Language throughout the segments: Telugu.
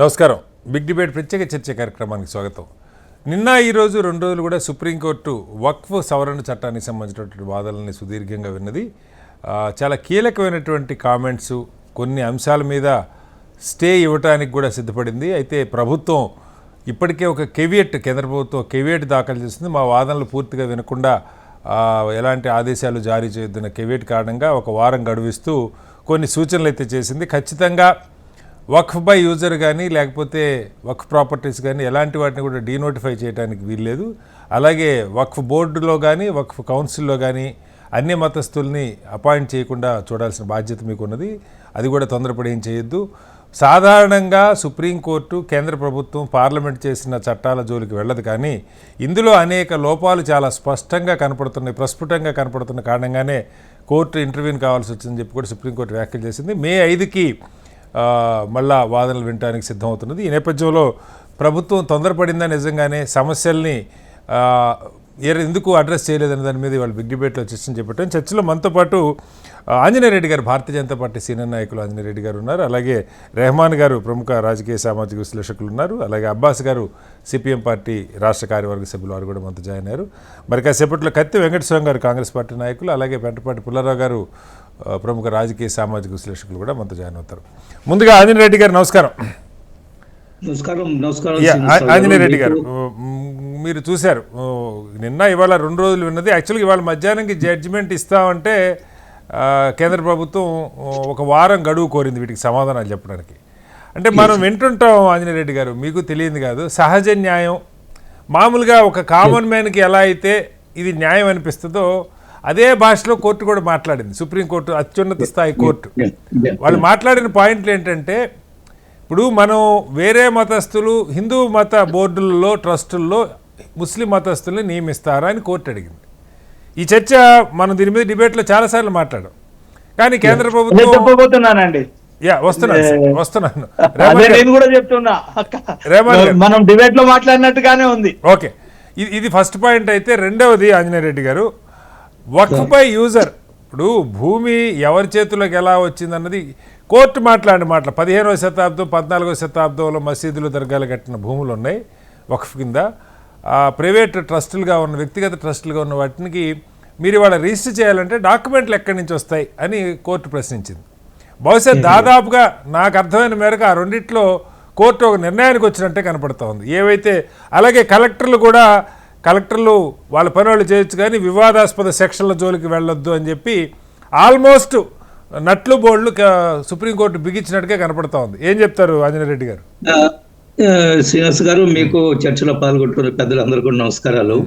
నమస్కారం. బిగ్ డిబేట్ ప్రత్యేక చర్చ కార్యక్రమానికి స్వాగతం. నిన్న ఈరోజు 2 రోజులు కూడా సుప్రీంకోర్టు వక్ఫ్ సవరణ చట్టానికి సంబంధించినటువంటి వాదనల్ని సుదీర్ఘంగా విన్నది. చాలా కీలకమైనటువంటి కామెంట్స్, కొన్ని అంశాల మీద స్టే ఇవ్వడానికి కూడా సిద్ధపడింది. అయితే ప్రభుత్వం ఇప్పటికే ఒక కేవియట్, కేంద్ర ప్రభుత్వం కేవియట్ దాఖలు చేస్తుంది. మా వాదనలు పూర్తిగా వినకుండా ఎలాంటి ఆదేశాలు జారీ చేయొద్దన్న కేవియట్ కారణంగా ఒక వారం గడువిస్తూ కొన్ని సూచనలు అయితే చేసింది. ఖచ్చితంగా వక్ఫ్ బై యూజర్ కానీ లేకపోతే వక్ఫ్ ప్రాపర్టీస్ కానీ ఎలాంటి వాటిని కూడా డీనోటిఫై చేయడానికి వీల్లేదు. అలాగే వక్ఫ్ బోర్డులో కానీ వక్ఫ్ కౌన్సిల్లో కానీ అన్ని మతస్థుల్ని అపాయింట్ చేయకుండా చూడాల్సిన బాధ్యత మీకు ఉన్నది. అది కూడా తొందరపడి ఏం చేయొద్దు. సాధారణంగా సుప్రీంకోర్టు, కేంద్ర ప్రభుత్వం, పార్లమెంట్ చేసిన చట్టాల జోలికి వెళ్ళదు. కానీ ఇందులో అనేక లోపాలు చాలా స్పష్టంగా కనపడుతున్నాయి, ప్రస్ఫుటంగా కనపడుతున్న కారణంగానే కోర్టు ఇంటర్వ్యూని కావాల్సి వచ్చిందని చెప్పి కూడా సుప్రీంకోర్టు వ్యాఖ్యలు చేసింది. మే 5కి మళ్ళా వాదనలు వినడానికి సిద్ధమవుతున్నది. ఈ నేపథ్యంలో ప్రభుత్వం తొందరపడిందా, నిజంగానే సమస్యల్ని ఎందుకు అడ్రస్ చేయలేదనే దాని మీద వాళ్ళు బిగ్ డిబేట్లో చర్చను చేపట్టాం. చర్చలో మనతో పాటు ఆంజనేయ రెడ్డి గారు, భారతీయ జనతా పార్టీ సీనియర్ నాయకులు ఆంజనేయ రెడ్డి గారు ఉన్నారు. అలాగే రెహమాన్ గారు, ప్రముఖ రాజకీయ సామాజిక విశ్లేషకులు ఉన్నారు. అలాగే అబ్బాస్ గారు, సిపిఎం పార్టీ రాష్ట్ర కార్యవర్గ సభ్యులు, వారు కూడా మనతో జాయిన్ అయ్యారు. మరి కాసేపట్లో కత్తి వెంకటస్వామి గారు, కాంగ్రెస్ పార్టీ నాయకులు, అలాగే పెంటపాటి పుల్లారావు గారు, ప్రముఖ రాజకీయ సామాజిక విశ్లేషకులు కూడా మనతో జాయిన్ అవుతారు. ముందుగా ఆంజనేయ రెడ్డి గారు నమస్కారం. ఆంజనేయ రెడ్డి గారు, మీరు చూశారు నిన్న ఇవాళ 2 రోజులు విన్నది. యాక్చువల్గా ఇవాళ మధ్యాహ్నంకి జడ్జిమెంట్ ఇస్తామంటే కేంద్ర ప్రభుత్వం ఒక వారం గడువు కోరింది వీటికి సమాధానాలు చెప్పడానికి. అంటే మనం వింటుంటాం ఆంజనేయ రెడ్డి గారు, మీకు తెలియదు కాదు, సహజ న్యాయం మామూలుగా ఒక కామన్ మ్యాన్కి ఎలా అయితే ఇది న్యాయం అనిపిస్తుందో అదే భాషలో కోర్టు కూడా మాట్లాడింది. సుప్రీంకోర్టు, అత్యున్నత స్థాయి కోర్టు. వాళ్ళు మాట్లాడిన పాయింట్లు ఏంటంటే, ఇప్పుడు మనం వేరే మతస్థులు హిందూ మత బోర్డుల్లో, ట్రస్టుల్లో ముస్లిం మతస్థుల్ని నియమిస్తారా అని కోర్టు అడిగింది. ఈ చర్చ మనం దీని మీద డిబేట్లో చాలాసార్లు మాట్లాడాం. కానీ కేంద్ర ప్రభుత్వం వస్తున్నాను మనం డిబేట్ లో మాట్లాడినట్టుగానే ఉంది. ఓకే, ఇది ఫస్ట్ పాయింట్. అయితే రెండవది ఆంజనేయ రెడ్డి గారు, వక్ఫ్ బై యూజర్, ఇప్పుడు భూమి ఎవరి చేతుల్లోకి ఎలా వచ్చిందన్నది కోర్టు మాట్లాడిన మాటలు. 15వ శతాబ్దం 14వ శతాబ్దంలో మసీదులు, దర్గాలు కట్టిన భూములు ఉన్నాయి వక్ఫ్ కింద. ప్రైవేట్ ట్రస్టులుగా ఉన్న, వ్యక్తిగత ట్రస్టులుగా ఉన్న వాటికి మీరు ఇవాళ రిజిస్టర్ చేయాలంటే డాక్యుమెంట్లు ఎక్కడి నుంచి వస్తాయి అని కోర్టు ప్రశ్నించింది. బహుశా దాదాపుగా నాకు అర్థమైన మేరకు ఆ రెండిట్లో కోర్టు ఒక నిర్ణయానికి వచ్చినట్టే కనపడుతూ ఉంది. ఏవైతే అలాగే కలెక్టర్లు వాళ్ళ పని వాళ్ళు చేయొచ్చు కానీ వివాదాస్పద సెక్షన్ల జోలికి వెళ్ళొద్దు అని చెప్పి ఆల్మోస్ట్ నట్లు బోర్డులు సుప్రీంకోర్టు బిగించినట్టుగా కనపడతా ఉంది. ఏం చెప్తారు ఆంజనేయ రెడ్డి గారు? శ్రీనివాస్ గారు, మీకు చర్చలో పాల్గొంటున్న పెద్దలందరూ కూడా నమస్కారాలు.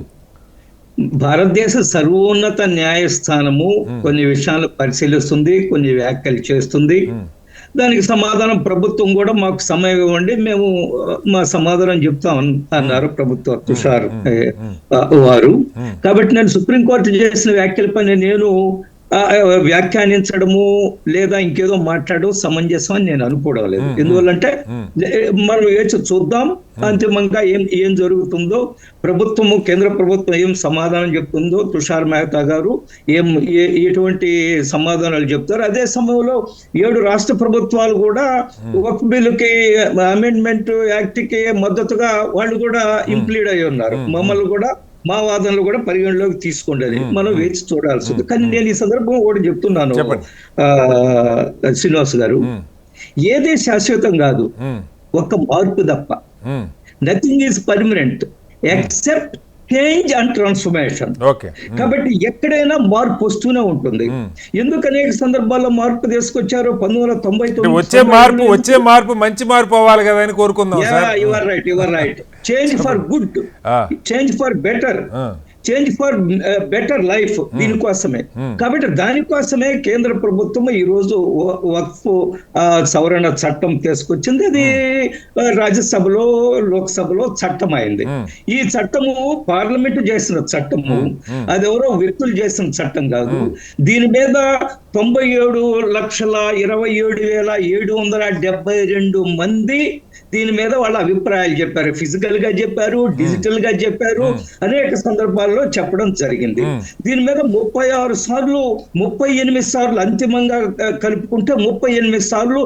భారతదేశ సర్వోన్నత న్యాయస్థానము కొన్ని విషయాలు పరిశీలిస్తుంది, కొన్ని వ్యాఖ్యలు చేస్తుంది. దానికి సమాధానం ప్రభుత్వం కూడా మాకు సమయం ఇవ్వండి, మేము మా సమాధానం చెప్తాం అన్నారు ప్రభుత్వ తుషార్ వారు. కాబట్టి నేను సుప్రీంకోర్టు చేసిన వ్యాఖ్యలపై నేను వ్యాఖ్యానించడము లేదా ఇంకేదో మాట్లాడడం సమంజసం అని నేను అనుకోవడం లేదు. ఎందువల్లంటే మనం వేచి చూద్దాం అంతిమంగా ఏం జరుగుతుందో, ప్రభుత్వము, కేంద్ర ప్రభుత్వం ఏం సమాధానం చెప్తుందో, తుషార్ మెహతా గారు ఎటువంటి సమాధానాలు చెప్తారు. అదే సమయంలో 7 రాష్ట్ర ప్రభుత్వాలు కూడా వక్ఫ్ బిల్లుకి, అమెండ్మెంట్ యాక్ట్ కి మద్దతుగా వాళ్ళు కూడా ఇంప్లీడ్ అయి ఉన్నారు. మమ్మల్ని కూడా, మా వాదనలు కూడా పరిగణలోకి తీసుకోండి, మనం వేచి చూడాల్సింది. కానీ నేను ఈ సందర్భం ఒకటి చెప్తున్నాను శ్రీనివాస్ గారు, ఏదే శాశ్వతం కాదు, ఒక మార్పు తప్ప. Nothing is permanent except change and transformation. కాబట్టి ఎక్కడైనా మార్పు వస్తూనే ఉంటుంది. ఎందుకు అనేక సందర్భాల్లో మార్పు తీసుకొచ్చారు. 1999 వచ్చే మార్పు మంచి మార్పు అవ్వాలి కదా అని కోరుకుందాం. You are right. Change for good, change for better, change for better life, దీనికోసమే. కాబట్టి దానికోసమే కేంద్ర ప్రభుత్వం ఈ రోజు వక్ఫ్ సవరణ చట్టం తీసుకొచ్చింది. అది రాజ్యసభలో, లోక్సభలో చట్టం అయింది. ఈ చట్టము పార్లమెంటు చేసిన చట్టము, అది ఎవరో వ్యక్తులు చేసిన చట్టం కాదు. దీని మీద 97,27,772 మంది దీని మీద వాళ్ళ అభిప్రాయాలు చెప్పారు. ఫిజికల్ గా చెప్పారు, డిజిటల్ గా చెప్పారు, అనేక సందర్భాల్లో సందర్భాల్లో చెప్పడం జరిగింది. దీని మీద 36 సార్లు 38 సార్లు అంతిమంగా కలుపుకుంటే 38 సార్లు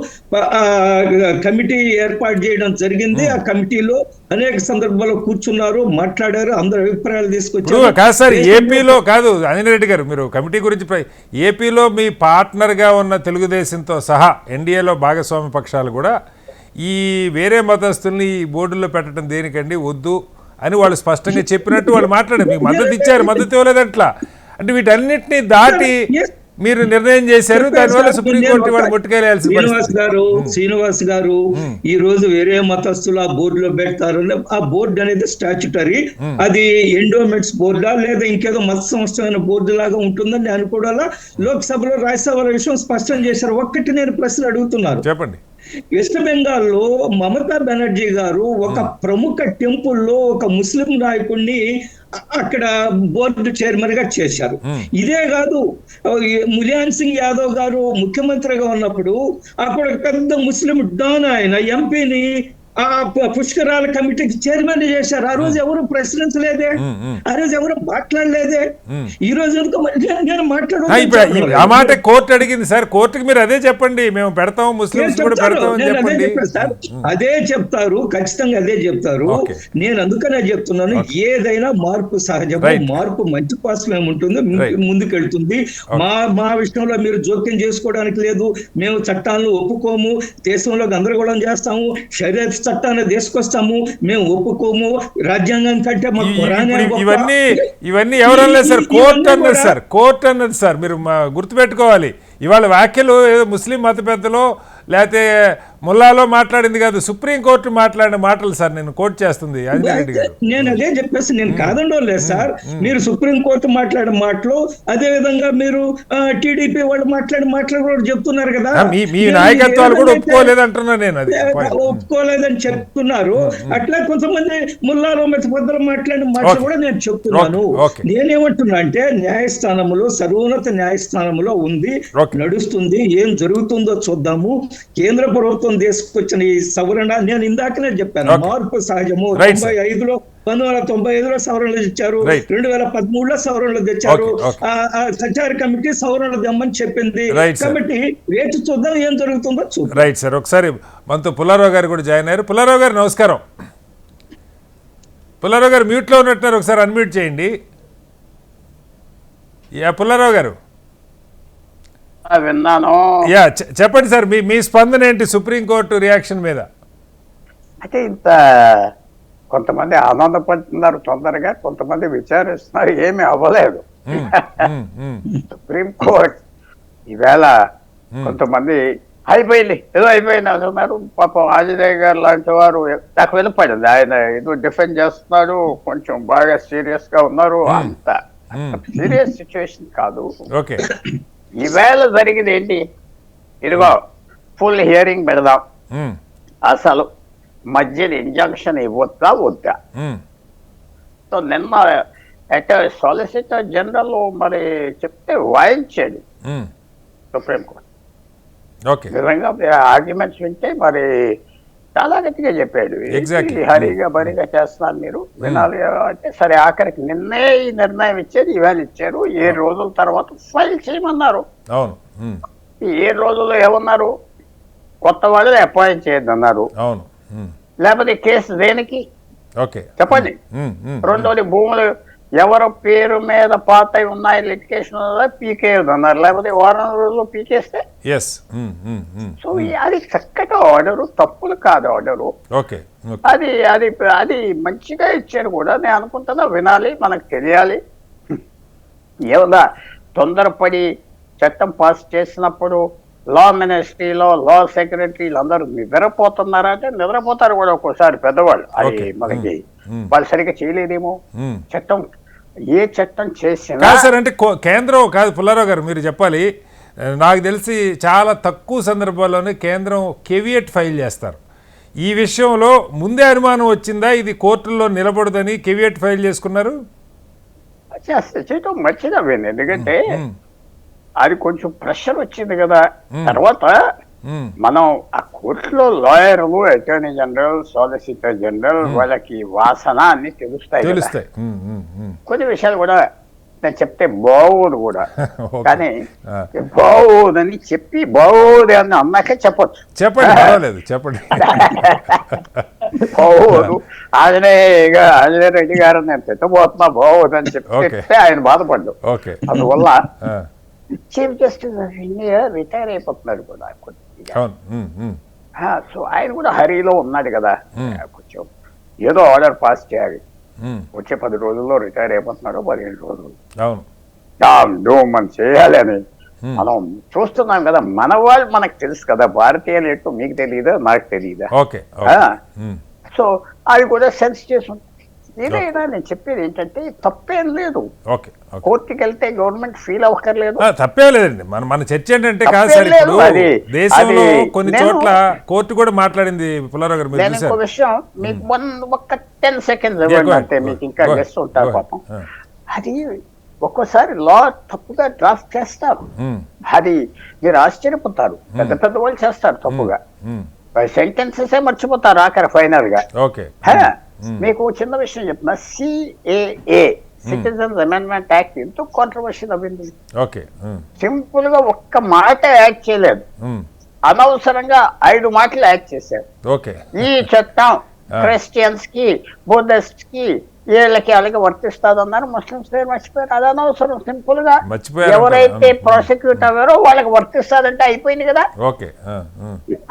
కమిటీ ఏర్పాటు చేయడం జరిగింది. ఆ కమిటీలో అనేక సందర్భాల్లో కూర్చున్నారు, మాట్లాడారు, అందరు అభిప్రాయాలు తీసుకొచ్చారు. కాదు సార్, ఏపీలో కాదు అంజనరెడ్డి గారు, మీరు కమిటీ గురించి ఏపీలో మీ పార్ట్నర్గా ఉన్న తెలుగుదేశంతో సహా ఎన్డీఏలో భాగస్వామ్య పక్షాలు కూడా ఈ వేరే మతస్థుల్ని ఈ బోర్డుల్లో పెట్టడం దేనికండి, వద్దు అని వాళ్ళు స్పష్టంగా చెప్పినట్టు వాళ్ళు మాట్లాడారు. మీకు మద్దతు ఇచ్చారు, మద్దతు ఇవ్వలేదు అట్లా. అంటే వీటన్నిటిని దాటి మీరు నిర్ణయం చేశారు, దానివల్ల సుప్రీంకోర్టు వాళ్ళు ముట్టుకెళ్ళాల్సి. శ్రీనివాస్ గారు ఈ రోజు వేరే మతస్థులు ఆ బోర్డులో పెడతారు. ఆ బోర్డు అనేది స్టాచ్యుటరీ, అది ఎండోమెంట్స్ బోర్డా లేదా ఇంకేదో మత సంస్థమైన బోర్డు లాగా ఉంటుందని నేను అనుకోవాలా. లోక్సభలో రాజ్యసభలో విషయం స్పష్టం చేశారు. ఒక్కటి నేను ప్రశ్న అడుగుతున్నాను, చెప్పండి. వెస్ట్ బెంగాల్లో మమతా బెనర్జీ గారు ఒక ప్రముఖ టెంపుల్లో ఒక ముస్లిం నాయకుడిని అక్కడ బోర్డు చైర్మన్ గా చేశారు. ఇదే కాదు, ములాయం సింగ్ యాదవ్ గారు ముఖ్యమంత్రిగా ఉన్నప్పుడు అక్కడ పెద్ద ముస్లిం డాన్ ఆయన ఎంపీని ఆ పుష్కరాల కమిటీకి చైర్మన్ చేశారు. ఆ రోజు ఎవరు ప్రశ్నించలేదే, ఆ రోజు ఎవరు మాట్లాడలేదే. ఈ రోజు నేను మాట్లాడు ఆ మాట కోర్టు అడిగింది సార్, కోర్టుకి మీరు అదే చెప్పండి, మేము పెడతాం, ముస్లింస్ కూడా పెడతాం అని చెప్పండి. అదే చెప్తారు, ఖచ్చితంగా అదే చెప్తారు. నేను అందుకనే చెప్తున్నాను, ఏదైనా మార్పు సహజము, మార్పు మంచి కోసం ఏముంటుంది, ముందుకెళ్తుంది. మా విషయంలో మీరు జోక్యం చేసుకోవడానికి లేదు. మేము చట్టాలను ఒప్పుకోము, దేశంలో గందరగోళం చేస్తాము, షరియత్ చట్టాన్ని తీసుకొస్తాము, మేము ఒప్పుకోము, రాజ్యాంగం కంటే ఇవన్నీ ఎవరన్నా సార్, కోర్టు అన్నది సార్, కోర్టు అన్నది సార్. మీరు గుర్తుపెట్టుకోవాలి, ఇవాళ వ్యాఖ్యలు ఏదో ముస్లిం మత పెద్దలో లేకపోతే ముల్లాలో మాట్లాడింది కాదు, సుప్రీంకోర్టు మాట్లాడిన మాటలు సార్. నేను కోర్టు చేస్తుంది అంజిరెడ్డి గారు. నేను అదే చెప్పేసి నేను కాదండోలేదు సార్. మీరు సుప్రీంకోర్టు మాట్లాడిన మాటలు, అదే విధంగా మీరు టీడీపీ వాళ్ళు మాట్లాడిన మాటలు కూడా చెప్తున్నారు కదా. మీ నాయకత్వాలు కూడా ఒప్పుకోలేదు అంటున్నా నేను, అది ఒప్పుకోలేదని చెప్తున్నారు. అట్లా కొంతమంది ముల్లాలో పెద్దలు మాట్లాడిన మాటలు కూడా నేను చెప్తున్నాను. నేనేమంటున్నా అంటే న్యాయస్థానంలో, సర్వోన్నత న్యాయస్థానంలో ఉంది, నడుస్తుంది. ఏం జరుగుతుందో చూద్దాము. కేంద్ర ప్రభుత్వం తీసుకొచ్చిన ఈ సవరణ, నేను ఇందాకనే చెప్పాను, మార్పు సహజము. 1995లో సవరణలు తెచ్చారు, 2013లో సవరణలు తెచ్చారు. సంచార కమిటీ సవరణలు తెమ్మని చెప్పింది. కాబట్టి వేచి చూద్దాం ఏం జరుగుతుందో చూద్దాం. Right sir. ఒకసారి మనతో పుల్లారావు గారు కూడా జాయిన్ అయ్యారు. పుల్లారావు గారు నమస్కారం. పుల్లారావు గారు మ్యూట్లో ఉన్నట్టున్నారు, ఒకసారి అన్మ్యూట్ చేయండి. పుల్లారావు గారు విన్నాను. చెప్పండి సార్, మీ స్పందన ఏంటి సుప్రీంకోర్టు రియాక్షన్ మీద? అయితే ఇంత కొంతమంది ఆనందపడుతున్నారు తొందరగా, కొంతమంది విచారిస్తున్నారు, ఏమీ అవ్వలేదు. సుప్రీంకోర్టు ఈవేళ కొంతమంది అయిపోయింది, ఏదో అయిపోయింది అంటున్నారు. పాపం ఆంజనేయ గారు లాంటి వారు నాకు వినపడింది, ఆయన ఏదో డిఫెండ్ చేస్తున్నారు, కొంచెం బాగా సీరియస్ గా ఉన్నారు. అంత సీరియస్ సిచ్యువేషన్ కాదు. ఓకే, ఈవేళ జరిగింది ఏంటి? ఇదిగో ఫుల్ హియరింగ్ పెడదాం, అసలు మధ్యలో ఇంజంక్షన్ ఇవ్వద్దా వద్దా. సో నిన్న అయితే సాలిసిటర్ జనరల్ మరి చెప్తే వాయించాడు సుప్రీంకోర్టు. నిజంగా ఆర్గ్యుమెంట్స్ వింటే మరి చాలా గట్టిగా చెప్పాడు, హరిగా బరిగా చేస్తున్నారు, మీరు వినాలి అంటే. సరే, ఆఖరికి నిన్నే ఈ నిర్ణయం ఇచ్చేది, ఇవాళ ఇచ్చారు. 7 రోజుల తర్వాత ఫైల్ చేయమన్నారు. ఈ 7 రోజుల్లో ఏమన్నారు? కొత్త వాళ్ళు అపాయింట్ చేయొద్దన్నారు. లేకపోతే కేసు దేనికి చెప్పండి. రెండోది, భూములు ఎవరి పేరు మీద పాత ఉన్నాయి లిటిగేషన్ పీకేయద్దు అన్నారు. లేకపోతే వారం రోజుల్లో పీకేస్తే. సో అది చక్కటి ఆర్డరు, తప్పులు కాదు ఆర్డరు. అది అది అది మంచిగా ఇచ్చారు కూడా. నేను అనుకుంటున్నా వినాలి, మనకు తెలియాలి. ఏమన్నా తొందరపడి చట్టం పాస్ చేసినప్పుడు లా మినిస్ట్రీలో లా సెక్రటరీలు అందరూ నిద్రపోతున్నారా అంటే నిద్రపోతారు కూడా ఒక్కోసారి పెద్దవాళ్ళు. అది మనకి వాళ్ళు సరిగ్గా చేయలేదేమో. చట్టం ఏ చట్టం చేసినా సార్ అంటే కేంద్రం కాదు. పుల్లారావు గారు మీరు చెప్పాలి, నాకు తెలిసి చాలా తక్కువ సందర్భాల్లోనే కేంద్రం కెవియట్ ఫైల్ చేస్తారు. ఈ విషయంలో ముందే అనుమానం వచ్చిందా ఇది కోర్టుల్లో నిలబడదని కెవియట్ ఫైల్ చేసుకున్నారు? చేయటం మంచిగా పోయింది, ఎందుకంటే అది కొంచెం ప్రెషర్ వచ్చింది కదా. తర్వాత మనం ఆ కోర్టులో లాయర్లు, అటార్నీ జనరల్, సాలిసిటర్ జనరల్ వాళ్ళకి వాసన అన్ని తెలుస్తాయి కదా. తెలుస్తాయి. కొన్ని విషయాలు కూడా నేను చెప్తే బాగోదు కూడా, ఓకే. కానీ బాగోదని చెప్పి బాగోదు అని అన్నాకే చెప్పొచ్చు. చెప్పండి, పర్వాలేదు, చెప్పండి. బాగోదు ఆంజనేయ రెడ్డి గారు నేను పెట్టబోతున్నా బాగోదు అని చెప్తే ఆయన బాధపడ్డు. ఓకే. అందువల్ల chief justice of India retire అయిపోతున్నాడు కూడా కొద్దిగా. సో ఆయన కూడా హరీలో ఉన్నాడు కదా, కొంచెం ఏదో ఆర్డర్ పాస్ చేయాలి. వచ్చే 10 రోజుల్లో రిటైర్ అయిపోతున్నాడు, 15 రోజులు డూమ్ అని చేయాలి అని మనం చూస్తున్నాం కదా. మన వాళ్ళు మనకు తెలుసు కదా, భారతీయులు ఎట్టు మీకు తెలియదా, నాకు తెలియదా. సో అది కూడా సెన్స్ చేసి ఉంటుంది. ఏదైనా నేను చెప్పేది ఏంటంటే తప్పేం లేదు. కోర్టుకి వెళ్తే గవర్నమెంట్ ఫీల్ అవ్వక్కర్లేదు, తప్పే లేదండి. మన చర్చ ఏంటంటే కాదు సార్, ఇప్పుడు దేశంలో కొన్ని చోట్ల కోర్టు కూడా మాట్లాడింది. పుల్లారావు గారు నేను ఇంకో విషయం మీకు ఒక్క 10 seconds ఇవ్వండి అంటే, మీకు ఇంకా గెస్ట్ ఉంటారు పాపం. అది ఒక్కోసారి లా తప్పుగా డ్రాఫ్ట్ చేస్తారు, అది మీరు ఆశ్చర్యపోతారు. పెద్ద పెద్ద వాళ్ళు చేస్తారు తప్పుగా, సెంటెన్సెస్ మర్చిపోతారు ఆఖరి ఫైనల్ గా. మీకు చిన్న విషయం చెప్తున్నా, CAA సిటిజన్స్ అమెండ్మెంట్ యాక్ట్ ఎంతో కాంట్రవర్షియల్ అయింది. సింపుల్ గా ఒక్క మాట యాడ్ చేయలేదు, అనవసరంగా 5 మాటలు యాడ్ చేశారు. ఈ చట్టం క్రిస్టియన్స్ కి, బుద్ధిస్ట్ కి, వీళ్ళకి అలాగే వర్తిస్తుంది అన్నారు. ముస్లింస్ మర్చిపోయారు, అది అనవసరం. సింపుల్ గా ఎవరైతే ప్రాసిక్యూట్ అవ్వారో వాళ్ళకి వర్తిస్తుందంటే అయిపోయింది కదా.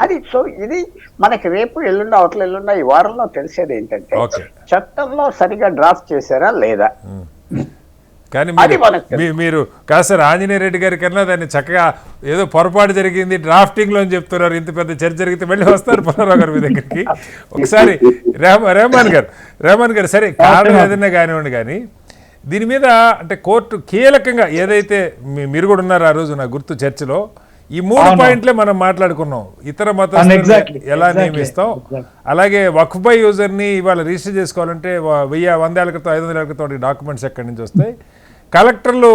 అది సో ఇది మనకి రేపు ఎల్లుండా అవతల ఎల్లుండా ఈ వారంలో తెలిసేది ఏంటంటే చట్టంలో సరిగా డ్రాఫ్ట్ చేశారా లేదా. కానీ మీరు కాదు సార్, ఆంజనేయ రెడ్డి గారి కన్నా దాన్ని చక్కగా ఏదో పొరపాటు జరిగింది డ్రాఫ్టింగ్ లో అని చెప్తున్నారు. ఇంత పెద్ద చర్చ జరిగితే మళ్ళీ వస్తారు పుల్లారావు గారు మీ దగ్గరికి. ఒకసారి రెహమాన్ గారు సరే కారణం ఏదైనా కానివ్వండి, కానీ దీని మీద అంటే కోర్టు కీలకంగా ఏదైతే మీరు కూడా ఉన్నారు ఆ రోజు నాకు గుర్తు చర్చలో, ఈ 3 పాయింట్లే మనం మాట్లాడుకున్నాం. ఇతర మతాలను ఎలా నియమిస్తాం, అలాగే వక్ఫ్ బై యూజర్ని ఇవాళ రిజిస్టర్ చేసుకోవాలంటే 100 ఏళ్ల క్రితం 500 ఏళ్ల క్రితం డాక్యుమెంట్స్ ఎక్కడి నుంచి వస్తాయి, కలెక్టర్లు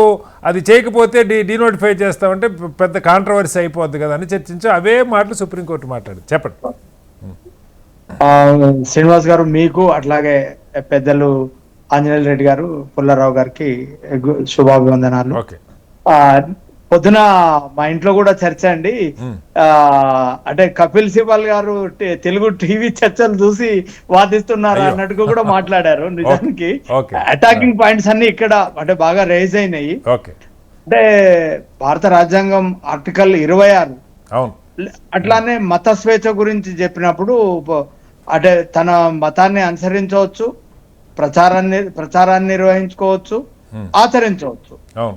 అది చేయకపోతే డీనోటిఫై చేస్తామంటే పెద్ద కాంట్రవర్సీ అయిపోద్ది కదా అని చర్చించి అవే మాటలు సుప్రీంకోర్టు మాట్లాడు. చెప్పండి శ్రీనివాస్ గారు, మీకు అట్లాగే పెద్దలు ఆంజనేయ రెడ్డి గారు, పుల్లారావు గారికి శుభాభివందనాలు. పొద్దున మా ఇంట్లో కూడా చర్చ అండి. అంటే కపిల్ సిబల్ గారు తెలుగు టీవీ చర్చలు చూసి వాదిస్తున్నారు అన్నట్టుగా కూడా మాట్లాడారు. నిజానికి అటాకింగ్ పాయింట్స్ అన్ని ఇక్కడ అంటే బాగా రేజ్ అయినాయి. అంటే భారత రాజ్యాంగం ఆర్టికల్ 26 అట్లానే మత స్వేచ్ఛ గురించి చెప్పినప్పుడు అంటే తన మతాన్ని అనుసరించవచ్చు, ప్రచారాన్ని నిర్వహించుకోవచ్చు, ఆచరించవచ్చు.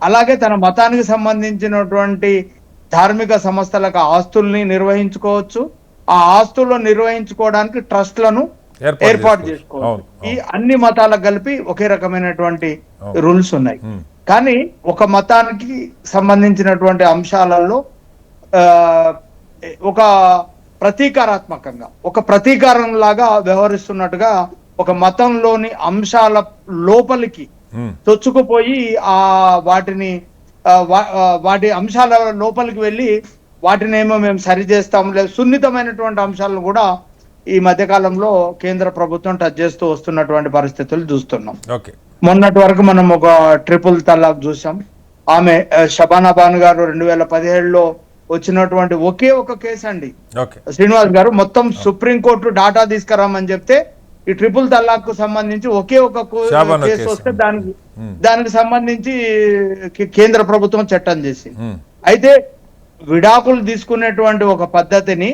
అలాగే తన మతానికి సంబంధించినటువంటి ధార్మిక సంస్థలకు ఆస్తుల్ని నిర్వహించుకోవచ్చు, ఆ ఆస్తులను నిర్వహించుకోవడానికి ట్రస్ట్లను ఏర్పాటు చేసుకోవచ్చు. ఈ అన్ని మతాలకు కలిపి ఒకే రకమైనటువంటి రూల్స్ ఉన్నాయి. కానీ ఒక మతానికి సంబంధించినటువంటి అంశాలలో ఒక ప్రతీకారాత్మకంగా ఒక ప్రతీకారం లాగా వ్యవహరిస్తున్నట్టుగా ఒక మతంలోని అంశాల లోపలికి చొచ్చుకుపోయి వాటి అంశాల లోపలికి వెళ్ళి వాటినేమో మేము సరి చేస్తాము, లేదు సున్నితమైనటువంటి అంశాలను కూడా ఈ మధ్య కాలంలో కేంద్ర ప్రభుత్వం టచ్ చేస్తూ వస్తున్నటువంటి పరిస్థితులు చూస్తున్నాం. మొన్నటి వరకు మనం ఒక ట్రిపుల్ తలాక్ చూసాం. ఆమె షబానా బాను గారు 2017లో వచ్చినటువంటి ఒకే ఒక కేసు అండి శ్రీనివాస్ గారు, మొత్తం సుప్రీంకోర్టు డాటా తీసుకురామని చెప్తే ఈ ట్రిపుల్ తలాక్ కు సంబంధించి ఒకే ఒక కేసు వస్తే దానికి సంబంధించి కేంద్ర ప్రభుత్వం చట్టం చేసింది. అయితే విడాకులు తీసుకునేటువంటి ఒక పద్ధతిని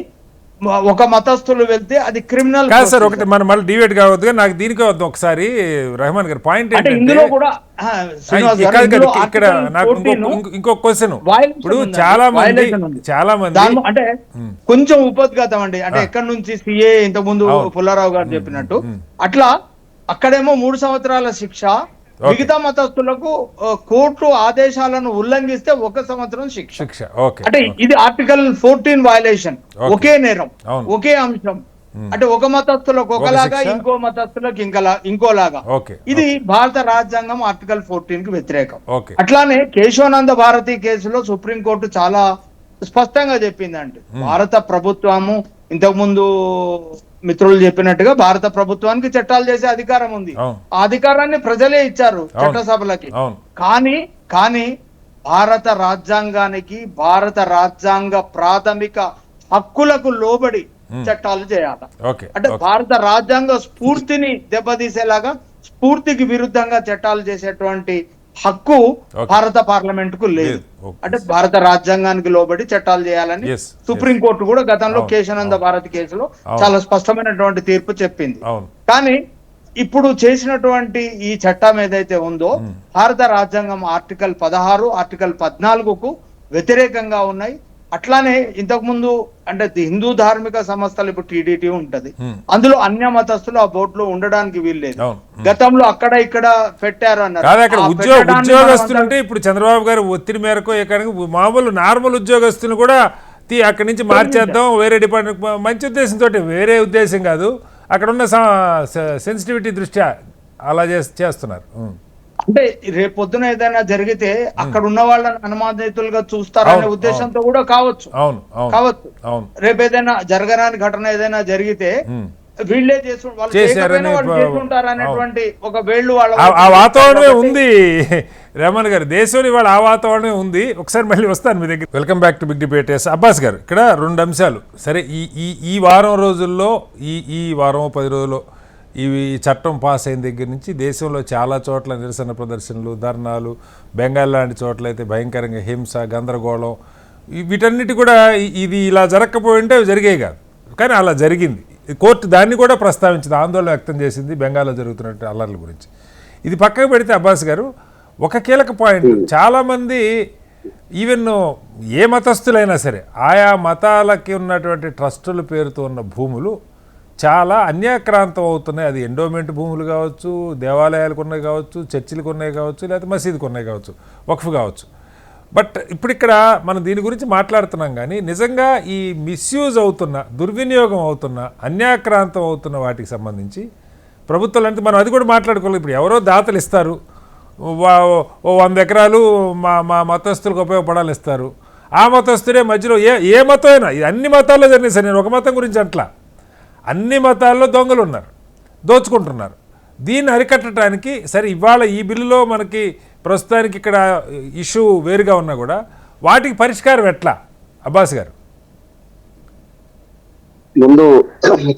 ఒక మతస్థులు వెళ్తే అది క్రిమినల్ కాదు సార్. ఒకటి మనం మళ్ళీ డిబేట్ కావద్దు, నాకు దీనికే వద్దాం ఒకసారి. రెహమాన్ గారు పాయింట్ ఇందులో కూడా ఇక్కడ నాకు ఇంకొక క్వశ్చన్. ఇప్పుడు చాలా మంది అంటే కొంచెం ఉపద్ఘాతం అండి, అంటే ఎక్కడి నుంచి CA ఇంతకు ముందు పుల్లారావు గారు చెప్పినట్టు అట్లా అక్కడేమో 3 సంవత్సరాల శిక్ష, మిగతా మతస్థులకు కోర్టు ఆదేశాలను ఉల్లంఘిస్తే 1 సంవత్సరం శిక్ష. అంటే ఇది ఆర్టికల్ 14 వయలేషన్. ఒకే నేరం, ఒకే అంశం. అంటే ఒక మతస్థులకు ఒకలాగా, ఇంకో మతస్థులకు ఇంకోలాగా. ఇది భారత రాజ్యాంగం ఆర్టికల్ 14 కి వ్యతిరేకం. అట్లానే కేశవానంద భారతి కేసులో సుప్రీంకోర్టు చాలా స్పష్టంగా చెప్పిందండి. భారత ప్రభుత్వము ఇంతకు ముందు మిత్రులు చెప్పినట్టుగా భారత ప్రభుత్వానికి చట్టాలు చేసే అధికారం ఉంది. ఆ అధికారాన్ని ప్రజలే ఇచ్చారు చట్టసభలకి. కానీ భారత రాజ్యాంగానికి, భారత రాజ్యాంగ ప్రాథమిక హక్కులకు లోబడి చట్టాలు చేయాలి. అంటే భారత రాజ్యాంగ స్ఫూర్తిని దెబ్బతీసేలాగా, స్ఫూర్తికి విరుద్ధంగా చట్టాలు చేసేటువంటి హక్కు భారత పార్లమెంట్ కు లేదు. అంటే భారత రాజ్యాంగానికి లోబడి చట్టాలు చేయాలని సుప్రీంకోర్టు కూడా గతంలో కేశానంద భారత్ కేసులో చాలా స్పష్టమైనటువంటి తీర్పు చెప్పింది. కానీ ఇప్పుడు చేసినటువంటి ఈ చట్టం ఏదైతే ఉందో భారత రాజ్యాంగం ఆర్టికల్ 16, ఆర్టికల్ 14కు వ్యతిరేకంగా ఉన్నాయి. అట్లానే ఇంతకు ముందు అంటే హిందూ ధార్మిక సంస్థలు ఇప్పుడు టీడీటీ ఉంటది, అందులో అన్య మతస్థులు ఆ బోర్డులో ఉండడానికి వీల్లేదు. గతంలో అక్కడ ఇక్కడ పెట్టారు అన్నారు. ఉద్యోగస్తులు అంటే ఇప్పుడు చంద్రబాబు గారు ఒత్తిడి మేరకు మామూలు నార్మల్ ఉద్యోగస్తులు కూడా అక్కడి నుంచి మార్చేద్దాం వేరే డిపార్ట్మెంట్, మంచి ఉద్దేశంతో, వేరే ఉద్దేశం కాదు, అక్కడ ఉన్న సెన్సిటివిటీ దృష్ట్యా అలా చేస్తున్నారు. అంటే రేపు పొద్దున ఏదైనా జరిగితే అక్కడ ఉన్న వాళ్ళని అనుమానితులుగా చూస్తారనే ఉద్దేశంతో కూడా కావచ్చు. రేపు ఏదైనా జరగరాని ఘటన ఏదైనా జరిగితే వీళ్ళే చేసుకుంటారు అనేటువంటి ఒక వేళ్ళు వాళ్ళ ఆ వాతావరణమే ఉంది. రమణ్ గారు, దేశంలో ఇవాళ ఆ వాతావరణమే ఉంది. ఒకసారి మళ్ళీ వస్తాను మీ దగ్గర. Welcome back to big debate. Abbas గారు, ఇక్కడ 2 అంశాలు. సరే, ఈ వారం రోజుల్లో, ఈ వారం 10 రోజుల్లో ఈ చట్టం పాస్ అయిన దగ్గర నుంచి దేశంలో చాలా చోట్ల నిరసన ప్రదర్శనలు, ధర్నాలు, బెంగాల్ లాంటి చోట్ల అయితే భయంకరంగా హింస, గందరగోళం, వీటన్నిటి కూడా ఇది ఇలా జరగకపోయింటే అవి జరిగేవి కాదు. కానీ అలా జరిగింది. కోర్టు దాన్ని కూడా ప్రస్తావించింది, ఆందోళన వ్యక్తం చేసింది బెంగాల్లో జరుగుతున్నట్టు అల్లర్ల గురించి. ఇది పక్కకు పెడితే అబ్బాస్ గారు, ఒక కీలక పాయింట్, చాలామంది ఈవెన్ ఏ మతస్థులైనా సరే ఆయా మతాలకి ఉన్నటువంటి ట్రస్టుల పేరుతో ఉన్న భూములు చాలా అన్యాక్రాంతం అవుతున్నాయి. అది ఎండోమెంట్ భూములు కావచ్చు, దేవాలయాలకు ఉన్నాయి కావచ్చు, చర్చిలకు ఉన్నాయి కావచ్చు, లేకపోతే మసీదుకు ఉన్నాయి కావచ్చు, వక్ఫ్ కావచ్చు. బట్ ఇప్పుడు ఇక్కడ మనం దీని గురించి మాట్లాడుతున్నాం, కానీ నిజంగా ఈ మిస్యూజ్ అవుతున్న, దుర్వినియోగం అవుతున్న, అన్యాక్రాంతం అవుతున్న వాటికి సంబంధించి ప్రభుత్వాలు అంటే మనం అది కూడా మాట్లాడుకోవాలి. ఇప్పుడు ఎవరో దాతలు ఇస్తారు, 100 ఎకరాలు మా మతస్థులకు ఉపయోగపడాలని ఇస్తారు. ఆ మతస్థుడే మధ్యలో ఏ మతం అయినా, అన్ని మతాల్లో జరిగింది సార్, నేను ఒక మతం గురించి అట్లా, అన్ని మతాల్లో దొంగలు ఉన్నారు, దోచుకుంటున్నారు. దీన్ని అరికట్టడానికి సరే ఇవాళ ఈ బిల్లులో మనకి ప్రస్తుతానికి ఇక్కడ ఇష్యూ వేరుగా ఉన్నా కూడా వాటికి పరిష్కారం ఎట్లా అబ్బాస్ గారు? ముందు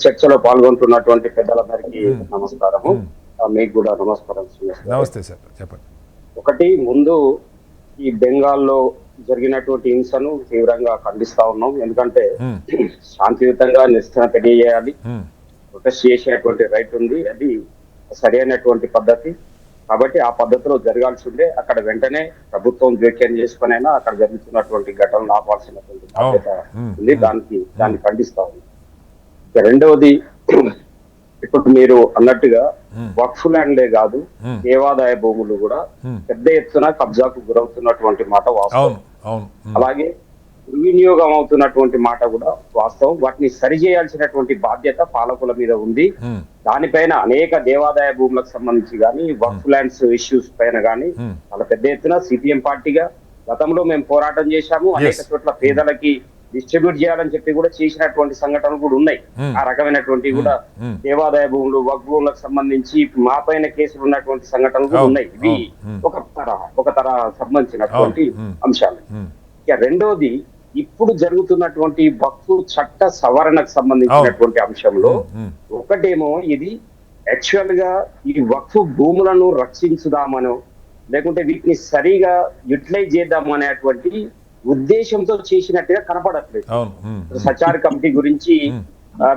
చర్చలో పాల్గొంటున్నటువంటి పెద్దలందరికీ నమస్కారము, మీకు కూడా నమస్కారం. నమస్తే సార్, చెప్పండి. ఒకటి, ముందు ఈ బెంగాల్లో జరిగినటువంటి హింసను తీవ్రంగా ఖండిస్తా ఉన్నాం. ఎందుకంటే శాంతియుతంగా నిరసన తెలియజేయాలి, ప్రొటెస్ట్ చేసేటువంటి రైట్ ఉంది, అది సరైనటువంటి పద్ధతి. కాబట్టి ఆ పద్ధతిలో జరగాల్సి ఉండే అక్కడ వెంటనే ప్రభుత్వం జోక్యం చేసుకునైనా అక్కడ జరుగుతున్నటువంటి ఘటనలు ఆపాల్సినటువంటి బాధ్యత ఉంది. దాన్ని ఖండిస్తా ఉంది. రెండవది, ఇప్పుడు మీరు అన్నట్టుగా వక్ఫ్ ల్యాండ్లే కాదు, దేవాదాయ భూములు కూడా పెద్ద ఎత్తున కబ్జాకు గురవుతున్నటువంటి మాట వాస్తవం. అలాగే దుర్వినియోగం అవుతున్నటువంటి మాట కూడా వాస్తవం. వాటిని సరిచేయాల్సినటువంటి బాధ్యత పాలకుల మీద ఉంది. దానిపైన అనేక దేవాదాయ భూములకు సంబంధించి కానీ, వక్ఫ్ ల్యాండ్స్ ఇష్యూస్ పైన కానీ చాలా పెద్ద ఎత్తున సిపిఎం పార్టీగా గతంలో మేము పోరాటం చేశాము. అనేక చోట్ల పేదలకి డిస్ట్రిబ్యూట్ చేయాలని చెప్పి కూడా చేసినటువంటి సంఘటనలు కూడా ఉన్నాయి. ఆ రకమైనటువంటి కూడా దేవాదాయ భూములు, వక్ఫ్ భూములకు సంబంధించి మా పైన కేసులు ఉన్నటువంటి సంఘటనలు కూడా ఉన్నాయి. ఇవి ఒక తర సంబంధించినటువంటి అంశాలు. ఇక రెండోది, ఇప్పుడు జరుగుతున్నటువంటి వక్ఫ్ చట్ట సవరణకు సంబంధించినటువంటి అంశంలో ఒకటేమో ఇది యాక్చువల్ గా ఈ వక్ఫ్ భూములను రక్షించుదామనో లేకుంటే వీటిని సరిగా యూటిలైజ్ చేద్దాం అనేటువంటి ఉద్దేశంతో చేసినట్టుగా కనపడట్లేదు. సచార్ కమిటీ గురించి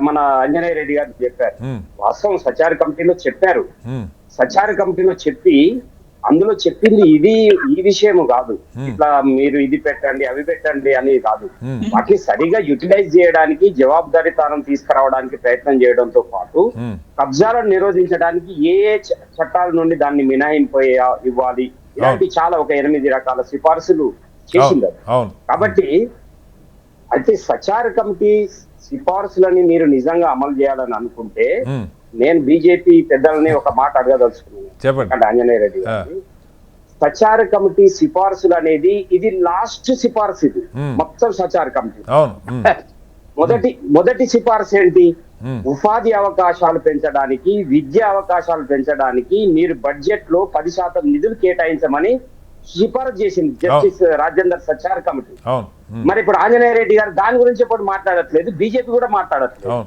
మన అంజనేయ రెడ్డి గారు చెప్పారు. వాస్తవం సచార్ కమిటీలో చెప్పారు. సచార్ కమిటీలో చెప్పి అందులో చెప్పింది ఈ విషయం కాదు, ఇట్లా మీరు ఇది పెట్టండి అవి పెట్టండి అనేది కాదు. వాటిని సరిగా యూటిలైజ్ చేయడానికి, జవాబుదారీతనం తీసుకురావడానికి ప్రయత్నం చేయడంతో పాటు కబ్జాలను నిరోధించడానికి ఏ చట్టాల నుండి దాన్ని మినహాయింపు ఇవ్వాలి, ఇలాంటి చాలా ఒక 8 రకాల సిఫార్సులు చేసింది. కాబట్టి అయితే సచార్ కమిటీ సిఫార్సులని మీరు నిజంగా అమలు చేయాలని అనుకుంటే నేను బీజేపీ పెద్దలని ఒక మాట అడగదలుచుకున్నాను. ఆంజనేయ రెడ్డి గారికి సచార కమిటీ సిఫార్సులు అనేది ఇది లాస్ట్ సిఫార్సు, ఇది మొత్తం సచార కమిటీ. మొదటి సిఫార్సు ఏంటి? ఉపాధి అవకాశాలు పెంచడానికి, విద్యా అవకాశాలు పెంచడానికి మీరు బడ్జెట్ లో 10% నిధులు కేటాయించమని సిఫారసు చేసింది జస్టిస్ రాజేందర్ సచార్ కమిటీ. మరి ఇప్పుడు ఆంజనేయ రెడ్డి గారు దాని గురించి ఇప్పుడు మాట్లాడట్లేదు, బీజేపీ కూడా మాట్లాడట్లేదు,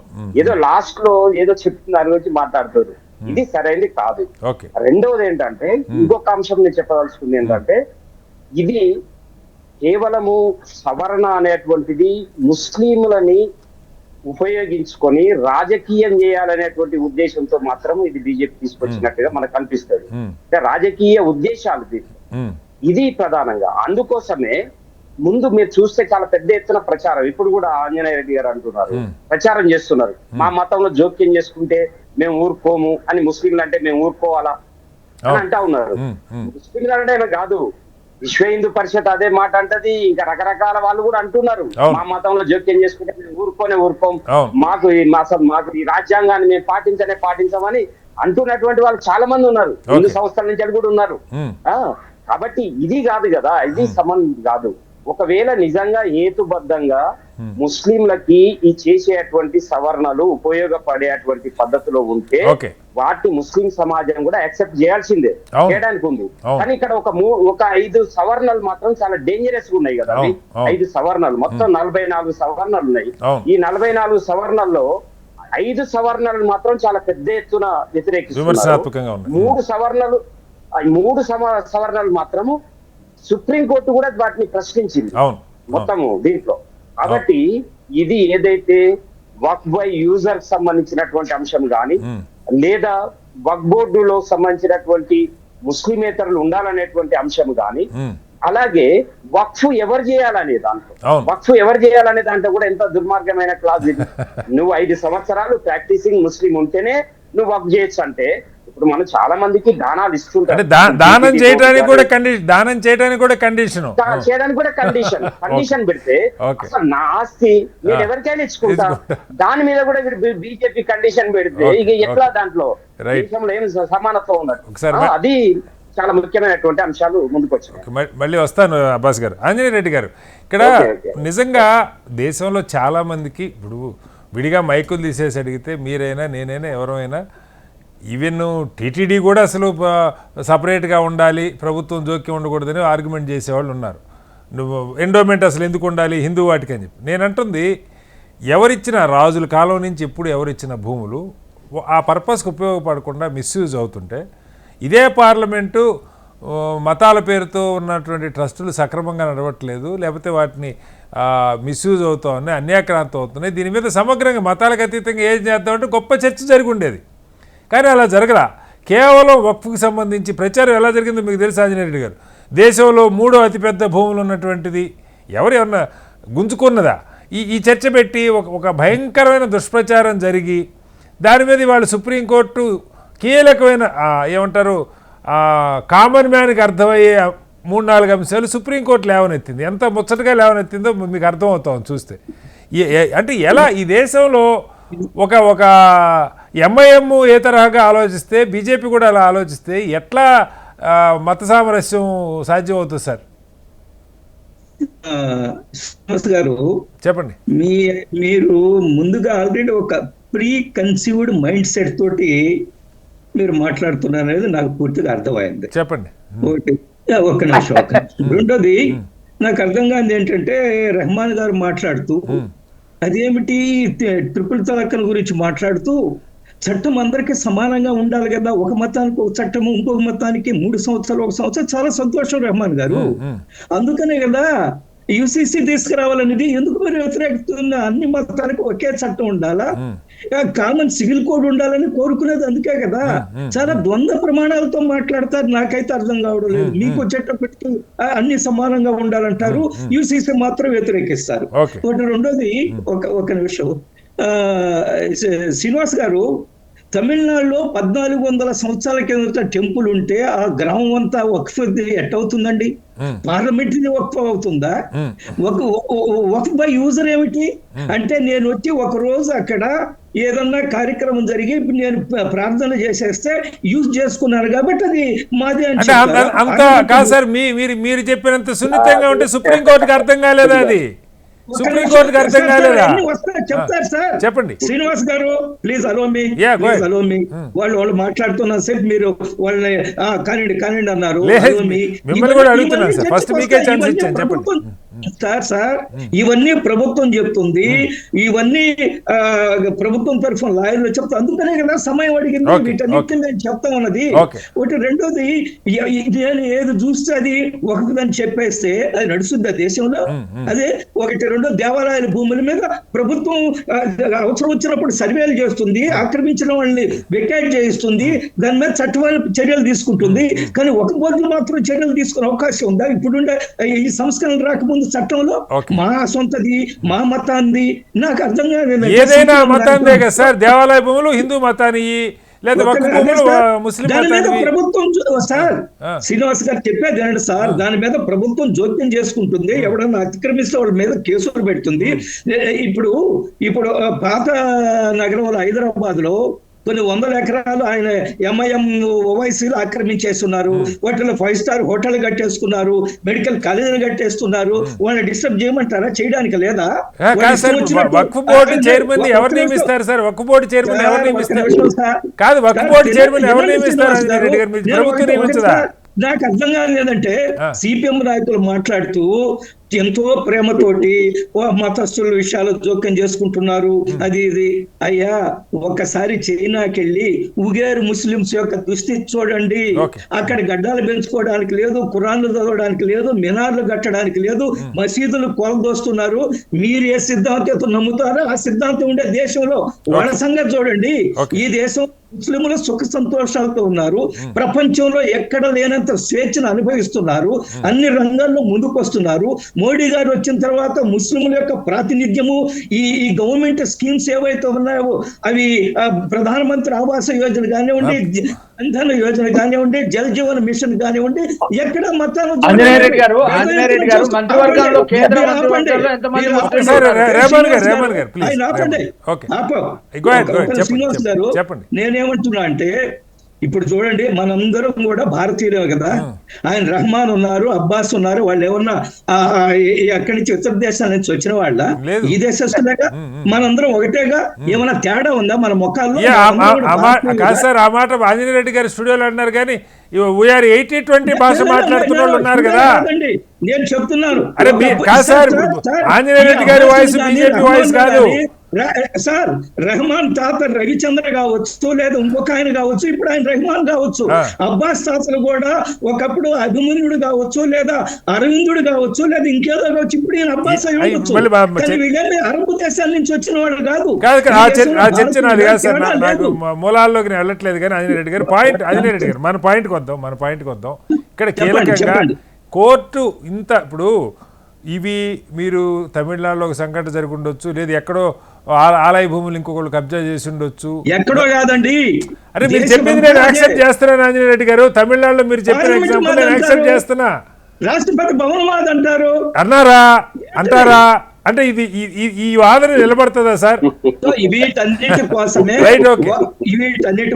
ఏదో లాస్ట్ లో ఏదో చెప్తున్న దాని గురించి మాట్లాడుతారు. ఇది సరైనది కాదు. రెండవది ఏంటంటే, ఇంకొక అంశం నేను చెప్పదలుచుకుంది ఏంటంటే, ఇది కేవలము సవరణ అనేటువంటిది ముస్లింలని ఉపయోగించుకొని రాజకీయం చేయాలనేటువంటి ఉద్దేశంతో మాత్రం ఇది బీజేపీ తీసుకొచ్చినట్టుగా మనకు కనిపిస్తుంది. అంటే రాజకీయ ఉద్దేశాలు ఇది ప్రధానంగా. అందుకోసమే ముందు మీరు చూస్తే చాలా పెద్ద ఎత్తున ప్రచారం, ఇప్పుడు కూడా ఆంజనేయ రెడ్డి గారు అంటున్నారు, ప్రచారం చేస్తున్నారు, మా మతంలో జోక్యం చేసుకుంటే మేము ఊరుకోము అని. ముస్లింలు అంటే మేము ఊరుకోవాలా అని అంటా ఉన్నారు. ముస్లింలు అంటే కాదు, విశ్వ హిందూ పరిషత్ అదే మాట అంటది, ఇంకా రకరకాల వాళ్ళు కూడా అంటున్నారు, మా మతంలో జోక్యం చేసుకుంటే మేము ఊరుకోం, మాకు ఈ రాజ్యాంగాన్ని మేము పాటించమని అంటున్నటువంటి వాళ్ళు చాలా మంది ఉన్నారు, హిందూ సంస్థల నుంచి కూడా ఉన్నారు. కాబట్టి ఇది కాదు కదా, ఇది సంబంధం కాదు. ఒకవేళ నిజంగా హేతుబద్ధంగా ముస్లింలకి ఈ చేసేటువంటి సవరణలు ఉపయోగపడేటువంటి పద్ధతిలో ఉంటే వాటి ముస్లిం సమాజం కూడా యాక్సెప్ట్ చేయాల్సిందే, చేయడానికి ఉంది. కానీ ఇక్కడ ఒక 5 సవరణలు మాత్రం చాలా డేంజరస్ గా ఉన్నాయి కదా. 5 సవరణలు, మొత్తం 44 సవరణలు ఉన్నాయి. ఈ 44 సవరణల్లో 5 సవరణలు మాత్రం చాలా పెద్ద ఎత్తున వ్యతిరేకిస్తున్నారు. 3 సవరణలు మాత్రము సుప్రీంకోర్టు కూడా వాటిని ప్రశ్నించింది మొత్తము దీంట్లో. కాబట్టి ఇది ఏదైతే వక్ఫ్ బై యూజర్ సంబంధించినటువంటి అంశం గాని, లేదా వక్ఫ్ బోర్డులో సంబంధించినటువంటి ముస్లిమేతరులు ఉండాలనేటువంటి అంశం గాని, అలాగే వక్ఫ్ ఎవరు చేయాలనే దాంట్లో కూడా ఎంత దుర్మార్గమైన క్లాజ్ ఇది. నువ్వు 5 సంవత్సరాలు ప్రాక్టీసింగ్ ముస్లిం ఉంటేనే నువ్వు వక్ఫ్ చేయొచ్చు అంటే, ఇప్పుడు మనం చాలా మందికి దానాలు ఇస్తుంటారు, దానం చేయడానికి కూడా కండిషన్ పెడితే అసలు నా ఆస్తి నేను ఎవరికైనా ఇచ్చుకుంటా, దాని మీద కూడా బీజేపీ కండిషన్ పెడితే ఇక ఎట్లా దాంట్లో దేశంలో ఏం సమానత్వం ఉండదు. అది చాలా ముఖ్యమైనటువంటి అంశాలు ముందుకు వచ్చాయి. మళ్ళీ వస్తాను అబ్బాస్ గారు. ఆంజనేయ రెడ్డి గారు, ఇక్కడ నిజంగా దేశంలో చాలా మందికి ఇప్పుడు విడిగా మైకులు తీసేసి అడిగితే మీరైనా నేనైనా ఎవరైనా, ఈవెన్ టీటీడీ కూడా అసలు సపరేట్గా ఉండాలి, ప్రభుత్వం జోక్యం ఉండకూడదని ఆర్గ్యుమెంట్ చేసేవాళ్ళు ఉన్నారు. నువ్వు ఎండోమెంట్ అసలు ఎందుకు ఉండాలి హిందూ వాటికి అని చెప్పి. నేను అంటుంది, ఎవరిచ్చిన రాజుల కాలం నుంచి ఎప్పుడు ఎవరిచ్చిన భూములు ఆ పర్పస్కి ఉపయోగపడకుండా మిస్యూజ్ అవుతుంటే, ఇదే పార్లమెంటు మతాల పేరుతో ఉన్నటువంటి ట్రస్టులు సక్రమంగా నడవట్లేదు, లేకపోతే వాటిని మిస్యూజ్ అవుతూ ఉన్నాయి, అన్యాక్రాంతం అవుతున్నాయి, దీని మీద సమగ్రంగా మతాలకు అతీతంగా ఏం చేద్దామంటే గొప్ప చర్చ జరిగి ఉండేది. కానీ అలా జరగలా. కేవలం వక్ఫ్కి సంబంధించి ప్రచారం ఎలా జరిగిందో మీకు తెలుసు ఆంజనేయ రెడ్డి గారు. దేశంలో 3వ అతిపెద్ద భూములు ఉన్నటువంటిది ఎవరేమన్నా గుంజుకున్నదా? ఈ చర్చ పెట్టి ఒక భయంకరమైన దుష్ప్రచారం జరిగి దాని మీద వాళ్ళు సుప్రీంకోర్టు కీలకమైన ఏమంటారు కామన్ మ్యాన్కి అర్థమయ్యే 3-4 అంశాలు సుప్రీంకోర్టు లేవనెత్తింది. ఎంత ముచ్చటగా లేవనెత్తిందో మీకు అర్థమవుతాం చూస్తే. అంటే ఎలా ఈ దేశంలో ఒక ఎంఐఎం ఏ తరహాగా ఆలోచిస్తే బీజేపీ కూడా అలా ఆలోచిస్తే ఎట్లా మత సామరస్యం సాధ్యం అవుతుంది సార్? గారు చెప్పండి. మీరు ముందుగా ఆల్రెడీ ఒక ప్రీ కన్సీవ్డ్ మైండ్ సెట్ తోటి మీరు మాట్లాడుతున్నారు అనేది నాకు పూర్తిగా అర్థమైంది. చెప్పండి. ఒక నిమిషం. రెండోది నాకు అర్థం కాదు ఏంటంటే, రెహమాన్ గారు మాట్లాడుతూ అదేమిటి ట్రిపుల్ తలాక్ గురించి మాట్లాడుతూ చట్టం అందరికీ సమానంగా ఉండాలి కదా, ఒక మతానికి ఒక చట్టం ఇంకొక మతానికి 3 సంవత్సరాలు 1 సంవత్సరం, చాలా సంతోషం రెహమాన్ గారు. అందుకనే కదా యూసీసీ తీసుకురావాలనేది. ఎందుకు మీరు వ్యతిరేకిస్తున్న? అన్ని మతానికి ఒకే చట్టం ఉండాలా, కామన్ సివిల్ కోడ్ ఉండాలని కోరుకునేది అందుకే కదా. చాలా ద్వంద్వ ప్రమాణాలతో మాట్లాడతారు, నాకైతే అర్థం కావడం లేదు. మీకు వచ్చేటప్పటికి అన్ని సమానంగా ఉండాలంటారు, యూసీసీ మాత్రం వ్యతిరేకిస్తారు. ఒకటి. రెండోది ఒక నిమిషం, శ్రీనివాస్ గారు, తమిళనాడులో 1400 సంవత్సరాల కింద టెంపుల్ ఉంటే ఆ గ్రామం అంతా వక్ఫ్ ఎట్టవుతుందండి? పార్లమెంట్ వక్ఫ్ అవుతుందా? వక్ఫ్ బై యూజర్ ఏమిటి అంటే, నేను వచ్చి ఒక రోజు అక్కడ ఏదన్నా కార్యక్రమం జరిగి ఇప్పుడు నేను ప్రార్థన చేసేస్తే యూజ్ చేసుకున్నారు కాబట్టి అది మాది అని అంటే అంత కాదు సార్, మీరు చెప్పినంత సున్నితంగా ఉంటే సుప్రీంకోర్టుకి అర్థం కాలేదా? అది సుప్రీంకోర్టుకి అర్థం కాలేదా? చెప్తారు సార్. చెప్పండి శ్రీనివాస్ గారు, ప్లీజ్ అలో మీ, వాళ్ళు మాట్లాడుతున్నారు సార్, మీరు వాళ్ళని కానివ్వండి అన్నారు. మిమ్మల్ని కూడా అడుగుతున్నాను సార్, ఫస్ట్ మీకే ఛాన్స్ ఇచ్చాను, చెప్పండి సార్. ఇవన్నీ ప్రభుత్వం చెప్తుంది, ఇవన్నీ ప్రభుత్వం తరఫున లాయర్లు చెప్తా, అందుకనే కదా సమయం అడిగింది. వీటన్నిటిని నేను చెప్తా ఉన్నది. ఒకటి రెండోది, నేను ఏది చూస్తే అది ఒకటిదని చెప్పేస్తే అది నడుస్తుంది దేశంలో. అదే ఒకటి రెండో దేవాలయాల భూముల మీద ప్రభుత్వం అవసరం వచ్చినప్పుడు సర్వేలు చేస్తుంది, ఆక్రమించిన వాళ్ళని వెకేట్ చేయిస్తుంది, దాని మీద చట్టమైన చర్యలు తీసుకుంటుంది. కానీ ఒక బోర్డులు మాత్రం చర్యలు తీసుకునే అవకాశం ఉందా? ఇప్పుడుండే ఈ సంస్కరణ రాకముందు చట్టంలో మా సొంతది, మా మతాన్ని, నాకు అర్థం కాదు. ఏదైనా మతాందే కదా సార్, దేవాలయ భూములు హిందూ మతాన్ని లేదా ముస్లిం ప్రభుత్వం సార్, శ్రీనివాస్ గారు చెప్పేది ఏంటంటే సార్, దాని మీద ప్రభుత్వం జోక్యం చేసుకుంటుంది, ఎవడన్నా అతిక్రమిస్తే వాళ్ళ మీద కేసులు పెడుతుంది. ఇప్పుడు పాత నగరంలో హైదరాబాద్ లో కొన్ని 100 ఎకరాలు ఆయన ఎంఐఎం ఓవైసీలు ఆక్రమించేస్తున్నారు. వాటిలో 5 స్టార్ హోటల్ కట్టేసుకున్నారు, మెడికల్ కాలేజీలు కట్టేస్తున్నారు. వాళ్ళని డిస్టర్బ్ చేయమంటారా? చేయడానికి లేదా? వక్ఫ్ బోర్డు చైర్మన్ ఎవరు నియమిస్తారు సార్? వక్ఫ్ బోర్డు చైర్మన్ ఎవరు నియమిస్తారు? కాదు, వక్ఫ్ బోర్డు చైర్మన్ ఎవరు నియమిస్తారు? ప్రభుత్వం నియమించదా? నాకు అర్థం కాలేదంటే సిపిఎం నాయకులు మాట్లాడుతూ ఎంతో ప్రేమతోటి మతస్థుల విషయాలు జోక్యం చేసుకుంటున్నారు, అది ఇది. అయ్యా, ఒక్కసారి చైనాకి వెళ్ళి ఉగేరు ముస్లింస్ యొక్క దుస్థితి చూడండి. అక్కడ గడ్డాలు పెంచుకోవడానికి లేదు, ఖురాన్లు చదవడానికి లేదు, మినార్లు కట్టడానికి లేదు, మసీదులు కొలదోస్తున్నారు. మీరు ఏ సిద్ధాంతంతో నమ్ముతారో ఆ సిద్ధాంతం ఉండే దేశంలో వాళ్ళ సంగతి చూడండి. ఈ దేశం ముస్లింలు సుఖ సంతోషాలతో ఉన్నారు, ప్రపంచంలో ఎక్కడ లేనంత స్వేచ్ఛను అనుభవిస్తున్నారు, అన్ని రంగాల్లో ముందుకు వస్తున్నారు. మోడీ గారు వచ్చిన తర్వాత ముస్లింల యొక్క ప్రాతినిధ్యము, ఈ గవర్నమెంట్ స్కీమ్స్ ఏవైతే ఉన్నాయో అవి ప్రధానమంత్రి ఆవాస యోజన కానివ్వండి, జన్ధన్ యోజన కానివ్వండి, జల్ జీవన్ మిషన్ కానివ్వండి, ఎక్కడ మతాలు శ్రీనివాస్ గారు, నేనేమంటున్నా అంటే ఇప్పుడు చూడండి, మనందరం కూడా భారతీయులే కదా. ఆయన రెహమాన్ ఉన్నారు, అబ్బాస్ ఉన్నారు, వాళ్ళు ఏమన్నా అక్కడి నుంచి ఇతర దేశాల నుంచి వచ్చిన వాళ్ళ, ఈ దేశస్తులేగా, మనందరం ఒకటేగా. ఏమన్నా తేడా ఉందా మన ముఖాల్లో? కాదు సార్, ఆ మాట ఆంజనేయ రెడ్డి గారు స్టూడియోలో అన్నారు, కానీ వీఆర్ 80-20 భాష మాట్లాడుతున్న వాళ్ళు ఉన్నారు కదా. నేను చెప్తున్నాను. అరే కాదు సార్, ఆంజనేయ రెడ్డి గారి వాయిస్ బీజేపీ వాయిస్ కాదు సార్. రెహమాన్ తాత రవిచంద్ర కావచ్చు, లేదా ఇంకొక ఆయన కావచ్చు, ఇప్పుడు ఆయన రెహమాన్ కావచ్చు. అబ్బాస్ తాతలు కూడా ఒకప్పుడు అభిమన్యుడు కావచ్చు, లేదా అరవిందుడు కావచ్చు, లేదా ఇంకేదో కావచ్చు. ఇప్పుడు ఈయన అబ్బాస్ అయ్యవచ్చు. అరబ్ దేశాల నుంచి వచ్చిన వాడు కాదు. ఆ చర్చ నాది కాదు సార్, నాకు మూలాల్లోకి నేను వెళ్ళట్లేదు. కానీ ఆంజనేయ రెడ్డి గారు ఆంజనేయ రెడ్డి గారు మన పాయింట్కి వద్దాం. ఇక్కడ కీలకంగా కోర్టు ఇప్పుడు ఇవి మీరు తమిళనాడులో ఒక సంఘటన జరిగి ఉండొచ్చు, లేదా ఎక్కడో ఆలయ భూములు ఇంకొకళ్ళు కబ్జా చేసి ఉండొచ్చు, ఎక్కడో కాదండి. అరే మీరు చెప్పింది నేను యాక్సెప్ట్ చేస్తున్నాను ఆంజనేయ రెడ్డి గారు. తమిళనాడులో మీరు చెప్పిన ఎగ్జాంపుల్ నేను యాక్సెప్ట్ చేస్తున్నా. రాష్ట్రపతి భవనవాద్ అంటారా? అంటే ఈ వాదన నిలబడుతుందా సార్? వీటన్నిటి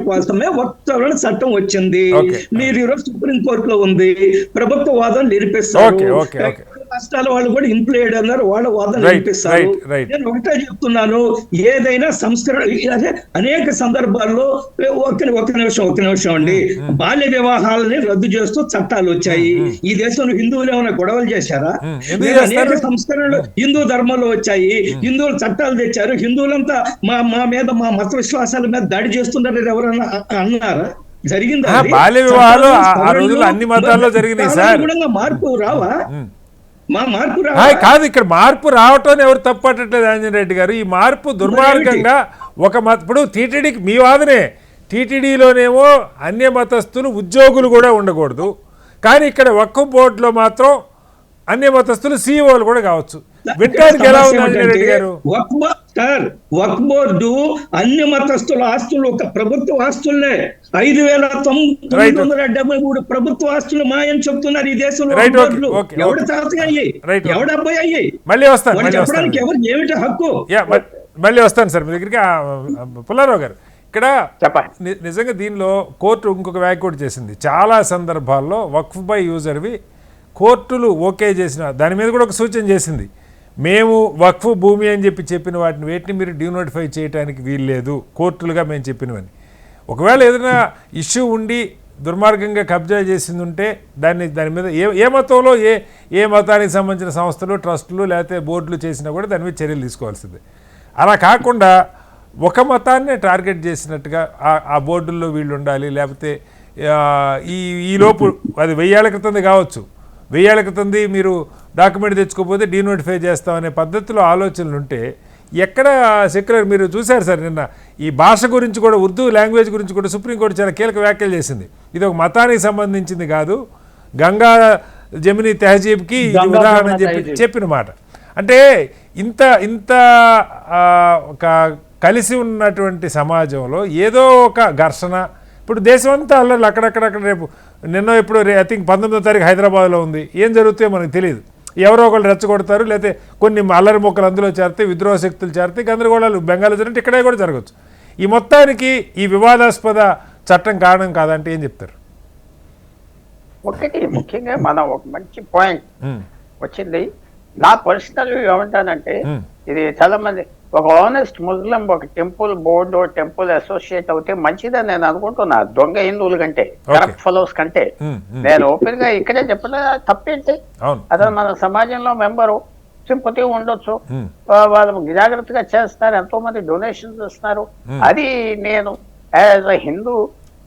కోసమే వక్తవరణ చట్టం వచ్చింది. మీరు ఈరోజు సుప్రీం కోర్టులో ఉంది, ప్రభుత్వ వాదన నిలిపిస్తారు. రాష్ట్రాల వాళ్ళు కూడా ఇంప్లాయిడ్ అన్నారు, వాళ్ళ వాదన నిలిపిస్తారు. నేను ఒకటే చెప్తున్నాను, ఏదైనా సంస్కరణ అనేక సందర్భాల్లో ఒక నిమిషం అండి, బాల్య వివాహాలని రద్దు చేస్తూ చట్టాలు వచ్చాయి. ఈ దేశంలో హిందువులు ఏమైనా గొడవలు చేశారా? అనేక సంస్కరణలు హిందూ ధర్మంలో వచ్చాయి, హిందువులు చట్టాలు తెచ్చారు. హిందువులంతా మా మీద, మా మత విశ్వాసాల మీద దాడి చేస్తున్నారు ఎవరన్నా అన్నారా? జరిగిందా? బాల్య వివాహాలు ఆ రోజుల్లో అన్ని మతాల్లో జరిగినాయి సార్. మార్పు రావా? కాదు, ఇక్కడ మార్పు రావటం ఎవరు తప్పట్టట్లేదు ఆంజనేయ రెడ్డి గారు. ఈ మార్పు దుర్మార్గంగా ఇప్పుడు టీటీడీకి మీ వాదనే, టీటీడీలోనేమో అన్య మతస్థులు ఉద్యోగులు కూడా ఉండకూడదు, కానీ ఇక్కడ వక్ఫ్ బోర్డులో మాత్రం అన్య మతస్థులు సీఈఓలు కూడా కావచ్చు. వినడానికి ఎలా ఉంది ఆంజనేయ రెడ్డి గారు? వక్ఫ్ బోర్డు అన్ని మతస్థుల ఆస్తులు ఒక ప్రభుత్వ ఆస్తులనే 5,973 ప్రభుత్వ ఆస్తులు మాయని చెప్తున్నారు ఈ దేశంలో. ఎవడు తాతయ్య అయ్యి, ఎవడబ్బాయి అయ్యి, మళ్ళీ వస్తాను చెప్పడానికి ఎవరు ఏమిటి హక్కు? మళ్ళీ వస్తాను సార్ మీ దగ్గరికి. పుల్లారావు గారు, ఇక్కడ చెప్పండి. నిజంగా దీనిలో కోర్టు ఇంకొక వ్యాఖ్య కూడా చేసింది. చాలా సందర్భాల్లో వక్ఫ్ బై యూజర్వి కోర్టులు ఓకే చేసిన దాని మీద కూడా ఒక సూచన చేసింది. మేము వక్ఫ్ భూమి అని చెప్పిన వేటిని మీరు డీనోటిఫై చేయడానికి వీల్లేదు కోర్టులుగా మేము చెప్పినవని. ఒకవేళ ఏదైనా ఇష్యూ ఉండి దుర్మార్గంగా కబ్జా చేసింది ఉంటే దాని మీద ఏ మతంలో ఏ మతానికి సంబంధించిన సంస్థలు, ట్రస్టులు లేకపోతే బోర్డులు చేసినా కూడా దాని మీద చర్యలు తీసుకోవాల్సిందే. అలా కాకుండా ఒక మతాన్నే టార్గెట్ చేసినట్టుగా ఆ బోర్డుల్లో వీళ్ళు ఉండాలి, లేకపోతే ఈలోపు అది 1000 ఏళ్ల క్రితంది కావచ్చు, 1000 ఏళ్ల క్రితంది మీరు డాక్యుమెంట్ తెచ్చుకోకపోతే డీనోటిఫై చేస్తామనే పద్ధతిలో ఆలోచనలు ఉంటే ఎక్కడ సెక్యులర్. మీరు చూశారు సార్ నిన్న ఈ భాష గురించి కూడా, ఉర్దూ లాంగ్వేజ్ గురించి కూడా సుప్రీంకోర్టు చాలా కీలక వ్యాఖ్యలు చేసింది. ఇది ఒక మతానికి సంబంధించింది కాదు, గంగా జమిని తెహజీబ్కి ఉదాహరణ చెప్పిన మాట. అంటే ఇంత ఒక కలిసి ఉన్నటువంటి సమాజంలో ఏదో ఒక ఘర్షణ, ఇప్పుడు దేశం అంతా అల్లర్లు అక్కడక్కడ. రేపు ఇప్పుడు ఐ థింక్ 19వ తారీఖు హైదరాబాద్లో ఉంది, ఏం జరుగుతాయో మనకు తెలియదు. ఎవరో ఒకళ్ళు రెచ్చగొడతారు, లేకపోతే కొన్ని అల్లరి మొక్కలు అందులో చేరితే, విద్రోహ శక్తులు చేరితే, గందరగోళాలు బెంగాల్లో జరిగితే ఇక్కడే కూడా జరగచ్చు. ఈ మొత్తానికి ఈ వివాదాస్పద చట్టం కారణం కాదంటే ఏం చెప్తారు? ఒకటి ముఖ్యంగా మనం ఒక మంచి పాయింట్ వచ్చింది. నా పర్సనల్ ఏమంటానంటే, ఇది చాలా మంది ఒక ఆనెస్ట్ ముస్లిం ఒక టెంపుల్ బోర్డు, టెంపుల్ అసోసియేట్ అవుతే మంచిదని నేను అనుకుంటున్నా, దొంగ హిందువుల కంటే, కరప్ట్ ఫెలోస్ కంటే. నేను ఓపెన్ గా ఇక్కడే చెప్పలే, తప్పేంటి? అతను మన సమాజంలో మెంబరు, సింపతి ఉండొచ్చు, వాళ్ళు జాగ్రత్తగా చేస్తారు, ఎంతో మంది డొనేషన్స్ ఇస్తున్నారు. అది నేను యాజ్ అ హిందూ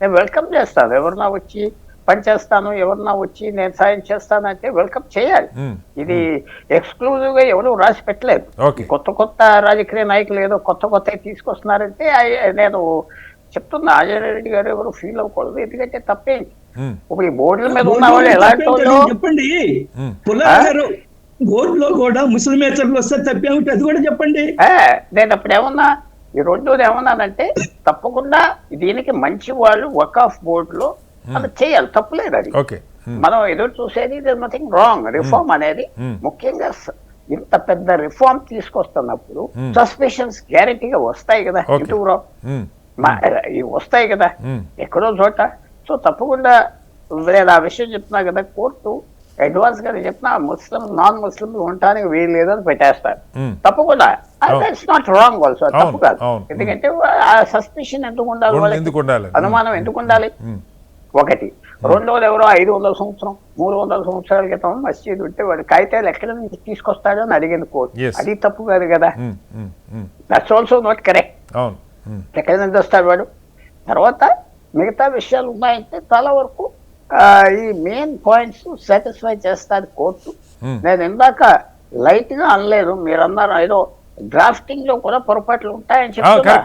నేను వెల్కమ్ చేస్తాను. ఎవరన్నా వచ్చి పనిచేస్తాను, ఎవరన్నా వచ్చి నేను సాయం చేస్తానంటే వెల్కమ్ చేయాలి. ఇది ఎక్స్క్లూజివ్ గా ఎవరు రాసి పెట్టలేదు. కొత్త రాజకీయ నాయకులు ఏదో కొత్త తీసుకొస్తున్నారంటే నేను చెప్తున్నా, అజయ్ రెడ్డి గారు ఎవరు ఫీల్ అవ్వకూడదు, ఎందుకంటే తప్పేంటి. ఇప్పుడు ఈ బోర్డుల మీద ఉన్న వాళ్ళు ఎలాంటి చెప్పండి. బోర్డులో కూడా ముస్లిమేతరులు వస్తే తప్పేమిటి అది కూడా చెప్పండి. నేను అప్పుడు ఏమన్నా, ఈ రెండోది ఏమన్నానంటే, తప్పకుండా దీనికి మంచి వాళ్ళు వకాఫ్ బోర్డులో అది చేయాలి, తప్పులేదు. అది మనం ఎదురు చూసేది నథింగ్ రాంగ్. రిఫార్మ్ అనేది ముఖ్యంగా ఇంత పెద్ద రిఫార్మ్ తీసుకొస్తున్నప్పుడు సస్పెషన్స్ గ్యారెంటీగా వస్తాయి కదా, ఇటువరో వస్తాయి కదా ఎక్కడో చోట. సో తప్పకుండా నేను ఆ విషయం చెప్తున్నా కదా, కోర్టు అడ్వాన్స్ గా చెప్పిన ముస్లిం నాన్ ముస్లిం ఉండటానికి వీలు లేదని పెట్టేస్తారు. తప్పకుండా ఇట్స్ నాట్ రాంగ్ ఆల్సో, తప్పు కాదు. ఎందుకంటే ఆ సస్పెషన్ ఎందుకు ఉండాలి, వాళ్ళకి అనుమానం ఎందుకు ఉండాలి? ఒకటి. రెండోది, ఎవరో 500 సంవత్సరం 300 సంవత్సరాల క్రితం మసీదు ఉంటే వాడు కాగితాలు ఎక్కడ నుంచి తీసుకొస్తాడో అని అడిగింది కోర్టు. అది తప్పు కాదు కదా, దట్స్ ఆల్సో నాట్ కరెక్ట్. ఎక్కడ నుంచి వస్తాడు వాడు? తర్వాత మిగతా విషయాలు ఉన్నాయంటే చాలా వరకు ఈ మెయిన్ పాయింట్స్ సాటిస్ఫై చేస్తాడు కోర్టు. నేను ఇందాక లైట్ గా అనలేదు, మీరు అన్నారు ఏదో డ్రాఫ్టింగ్ లో కూడా పొరపాట్లు ఉంటాయని చెప్తున్నా.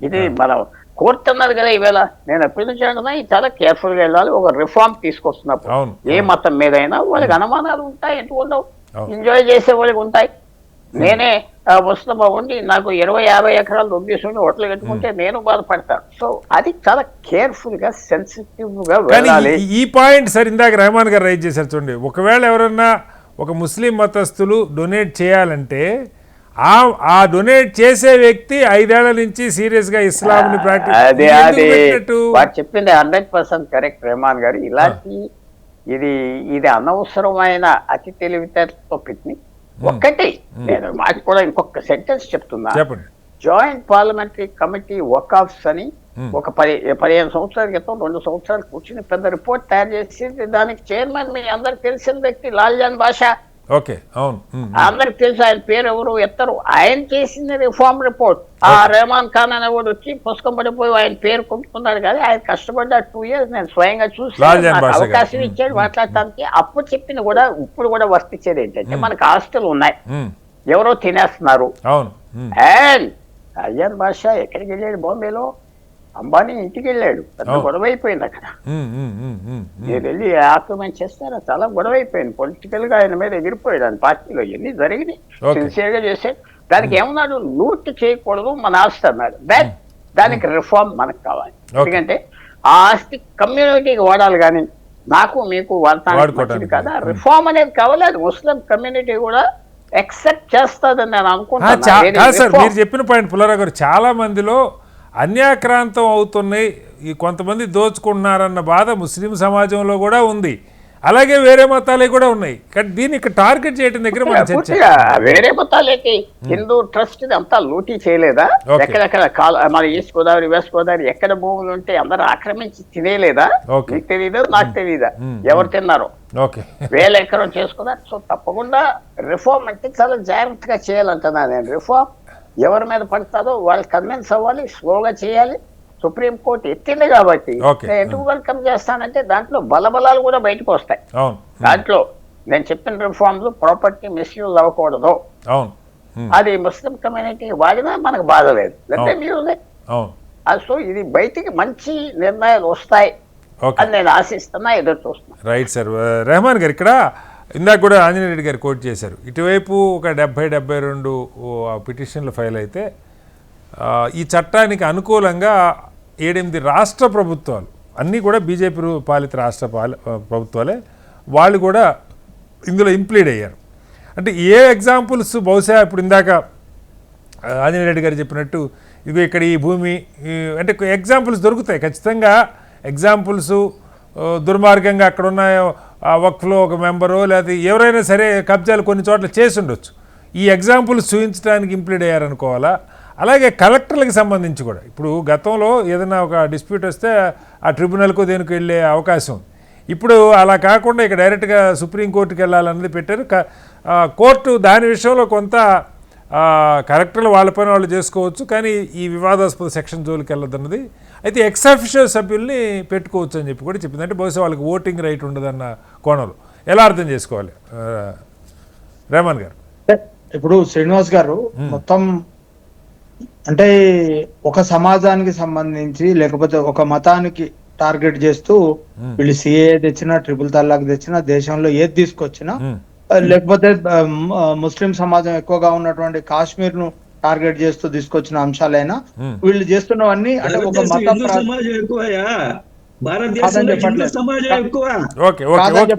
ఇది మనం కోర్టు అన్నది కదా ఈవేళ. నేను ఎప్పటి నుంచి అంటున్నా, చాలా కేర్ఫుల్ గా వెళ్ళాలి. ఒక రిఫార్మ్ తీసుకొస్తున్నప్పుడు ఏ మతం మీదైనా వాళ్ళకి అనుమానాలు ఉంటాయి, ఎందుకు ఉండవు? ఎంజాయ్ చేసే వాళ్ళకి ఉంటాయి. నేనే ముస్లిం ఉండి నాకు 20-50 ఎకరాలు దొబ్బేసుకుని హోటల్ కట్టుకుంటే నేను బాధపడతాను. సో అది చాలా కేర్ఫుల్ గా సెన్సిటివ్ గా వెళ్ళాలి. ఈ పాయింట్ సార్ ఇందాక రెహమాన్ గారు రైజ్ చేశారు చూడండి. ఒకవేళ ఎవరన్నా ఒక ముస్లిం మతస్థులు డొనేట్ చేయాలంటే ఆ డొనేట్ చేసే వ్యక్తి 5 ఏళ్ల నుంచి సీరియస్ గా ఇస్లాం ని ప్రాక్టీస్ చెప్పింది 100% కరెక్ట్ రెహమాన్ గారు. ఇలాంటి ఇది అనవసరమైన అతి తెలివితేటతో పెట్టి ఒక్కటి నేను మాకు కూడా ఇంకొక సెంటెన్స్ చెప్తున్నా. జాయింట్ పార్లమెంటరీ కమిటీ వకాఫ్స్ అని ఒక 15 సంవత్సరాల క్రితం 2 సంవత్సరాలు కూర్చుని పెద్ద రిపోర్ట్ తయారు చేసి దానికి చైర్మన్ మీ అందరికి తెలిసిన వ్యక్తి లాల్జాన్ బాషా. అందరికి తెలుసు ఆయన పేరు ఎవరు ఎత్తరు. ఆయన చేసిన రిఫార్మ్ రిపోర్ట్ ఆ రెహమాన్ ఖాన్ అనేవాడు వచ్చి పుస్తకం పడిపోయి ఆయన పేరు కొట్టుకున్నాడు. కానీ ఆయన కష్టపడ్డ 2 years నేను స్వయంగా చూసి అవకాశం ఇచ్చాడు మాట్లాడటానికి. అప్పుడు చెప్పింది కూడా ఇప్పుడు కూడా వర్తించేది ఏంటంటే, మనకు హాస్టల్ ఉన్నాయి, ఎవరో తినేస్తున్నారు. అండ్ అయ్యర్ బాషా ఎక్కడికి వెళ్ళాడు? బాంబేలో అంబానీ ఇంటికి వెళ్ళాడు, పెద్ద గొడవ అయిపోయింది అక్కడ. మీరు వెళ్ళి ఆక్రమణ చేస్తారా? చాలా గొడవ అయిపోయింది. పొలిటికల్ గా ఆయన మీద ఎగిరిపోయాడు. ఆయన పార్టీలో ఎన్ని జరిగినాయి, సిన్సియర్ గా చేశాడు. దానికి ఏమన్నాడు? లూట్ చేయకూడదు మన ఆస్తి అన్నాడు. దానికి రిఫార్మ్ మనకు కావాలి. ఎందుకంటే ఆ ఆస్తి కమ్యూనిటీకి వాడాలి, కానీ నాకు మీకు వాడతానికి కదా. రిఫార్మ్ అనేది కావాలి. అది ముస్లిం కమ్యూనిటీ కూడా ఎక్సెప్ట్ చేస్తుందని నేను కాదు అనుకుంటున్నాను. సార్, మీరు చెప్పిన పాయింట్ పుల్లారావు గారు, చాలా మందిలో అన్యాక్రాంతం అవుతున్నాయి, ఈ కొంతమంది దోచుకుంటున్నారన్న బాధ ముస్లిం సమాజంలో కూడా ఉంది, అలాగే వేరే మతాలే కూడా ఉన్నాయి. కానీ దీన్ని ఇక్కడ టార్గెట్ చేయడం దగ్గర మన చర్చ. పూర్తిగా వేరే మతాలకి హిందూ ట్రస్ట్ అంతా లూటీ చేయలేదా? Okay. ఎక్కడెక్కడ మన ఈస్ట్ గోదావరి వెస్ట్ గోదావరి ఎక్కడ భూములు ఉంటే అందరూ ఆక్రమించి తినేలేదా? Okay. నీకు తెలీదు, నాకు తెలీదా ఎవరు తిన్నారో? ఓకే, వేల ఎకరం చేసుకున్నారు. సో తప్పకుండా రిఫార్మ్ అంటే చాలా జాగ్రత్తగా చేయాలంటున్నా నేను. రిఫార్మ్ ఎవరి మీద పడతారో వాళ్ళు కన్విన్స్ అవ్వాలి, స్లోగా చేయాలి. సుప్రీంకోర్టు ఎత్తింది కాబట్టి Okay. నేను ఎందుకు వెల్కమ్ చేస్తానంటే దాంట్లో బలబలాలు కూడా బయటకు వస్తాయి. అవును దాంట్లో నేను చెప్పిన రిఫార్మ్స్ ప్రాపర్టీ మిస్యూజ్ అవ్వకూడదు, అవును అది ముస్లిం కమ్యూనిటీ వాడినా మనకు బాధ లేదు, లేకపోతే మ్యూజ్. అవును సో ఇది బయటికి మంచి నిర్ణయాలు వస్తాయి ఓకే, అని నేను ఆశిస్తున్నా, ఎదురు చూస్తున్నా. Right sir. రెహమాన్ గారు, ఇక్కడ ఇందాక కూడా ఆంజనేయ రెడ్డి గారు కోట్ చేశారు, ఇటువైపు ఒక 70-72 పిటిషన్లు ఫైల్ అయితే ఈ చట్టానికి అనుకూలంగా 7-8 రాష్ట్ర ప్రభుత్వాలు, అన్నీ కూడా బీజేపీ పాలిత రాష్ట్ర ప్రభుత్వాలే, వాళ్ళు కూడా ఇందులో ఇంప్లీడ్ అయ్యారు. అంటే ఏ ఎగ్జాంపుల్స్, బహుశా ఇప్పుడు ఇందాక ఆంజనేయ రెడ్డి గారు చెప్పినట్టు ఇవి ఇక్కడ ఈ భూమి అంటే ఎగ్జాంపుల్స్ దొరుకుతాయి ఖచ్చితంగా. ఎగ్జాంపుల్స్ దుర్మార్గంగా అక్కడ ఉన్న వక్ఫ్లో ఒక మెంబరు లేదా ఎవరైనా సరే కబ్జాలు కొన్ని చోట్ల చేసి ఉండొచ్చు, ఈ ఎగ్జాంపుల్స్ చూపించడానికి ఇంప్లీడ్ అయ్యారనుకోవాలా? అలాగే కలెక్టర్లకు సంబంధించి కూడా ఇప్పుడు గతంలో ఏదైనా ఒక డిస్ప్యూట్ వస్తే ఆ ట్రిబ్యునల్కు దేనికి వెళ్ళే అవకాశం ఉంది. ఇప్పుడు అలా కాకుండా ఇక డైరెక్ట్గా సుప్రీంకోర్టుకి వెళ్ళాలన్నది పెట్టారు. కోర్టు దాని విషయంలో కొంత కలెక్టర్లు వాళ్ళ పని వాళ్ళు చేసుకోవచ్చు, కానీ ఈ వివాదాస్పద సెక్షన్ జోలికి వెళ్ళదన్నది. అయితే ఎక్స్ అఫిషియల్ సభ్యుల్ని పెట్టుకోవచ్చు అని చెప్పి కూడా చెప్పింది. అంటే బహుశా వాళ్ళకి ఓటింగ్ రైట్ ఉండదన్న కోణంలో ఎలా అర్థం చేసుకోవాలి రెహమాన్ గారు? ఇప్పుడు శ్రీనివాస్ గారు మొత్తం అంటే ఒక సమాజానికి సంబంధించి లేకపోతే ఒక మతానికి టార్గెట్ చేస్తూ వీళ్ళు సిఏ తెచ్చినా, ట్రిపుల్ తలాక్ తెచ్చినా, దేశంలో ఏది తీసుకొచ్చినా, లేకపోతే ముస్లిం సమాజం ఎక్కువగా ఉన్నటువంటి కాశ్మీర్ ను టార్గెట్ చేస్తూ తీసుకొచ్చిన అంశాలైనా వీళ్ళు చేస్తున్నవన్నీ అంటే ఒక మతం సమాజం ఎక్కువయా, భారతదేశంలో హిందూ సమాజం ఎక్కువ. ఓకే ఓకే ఓకే,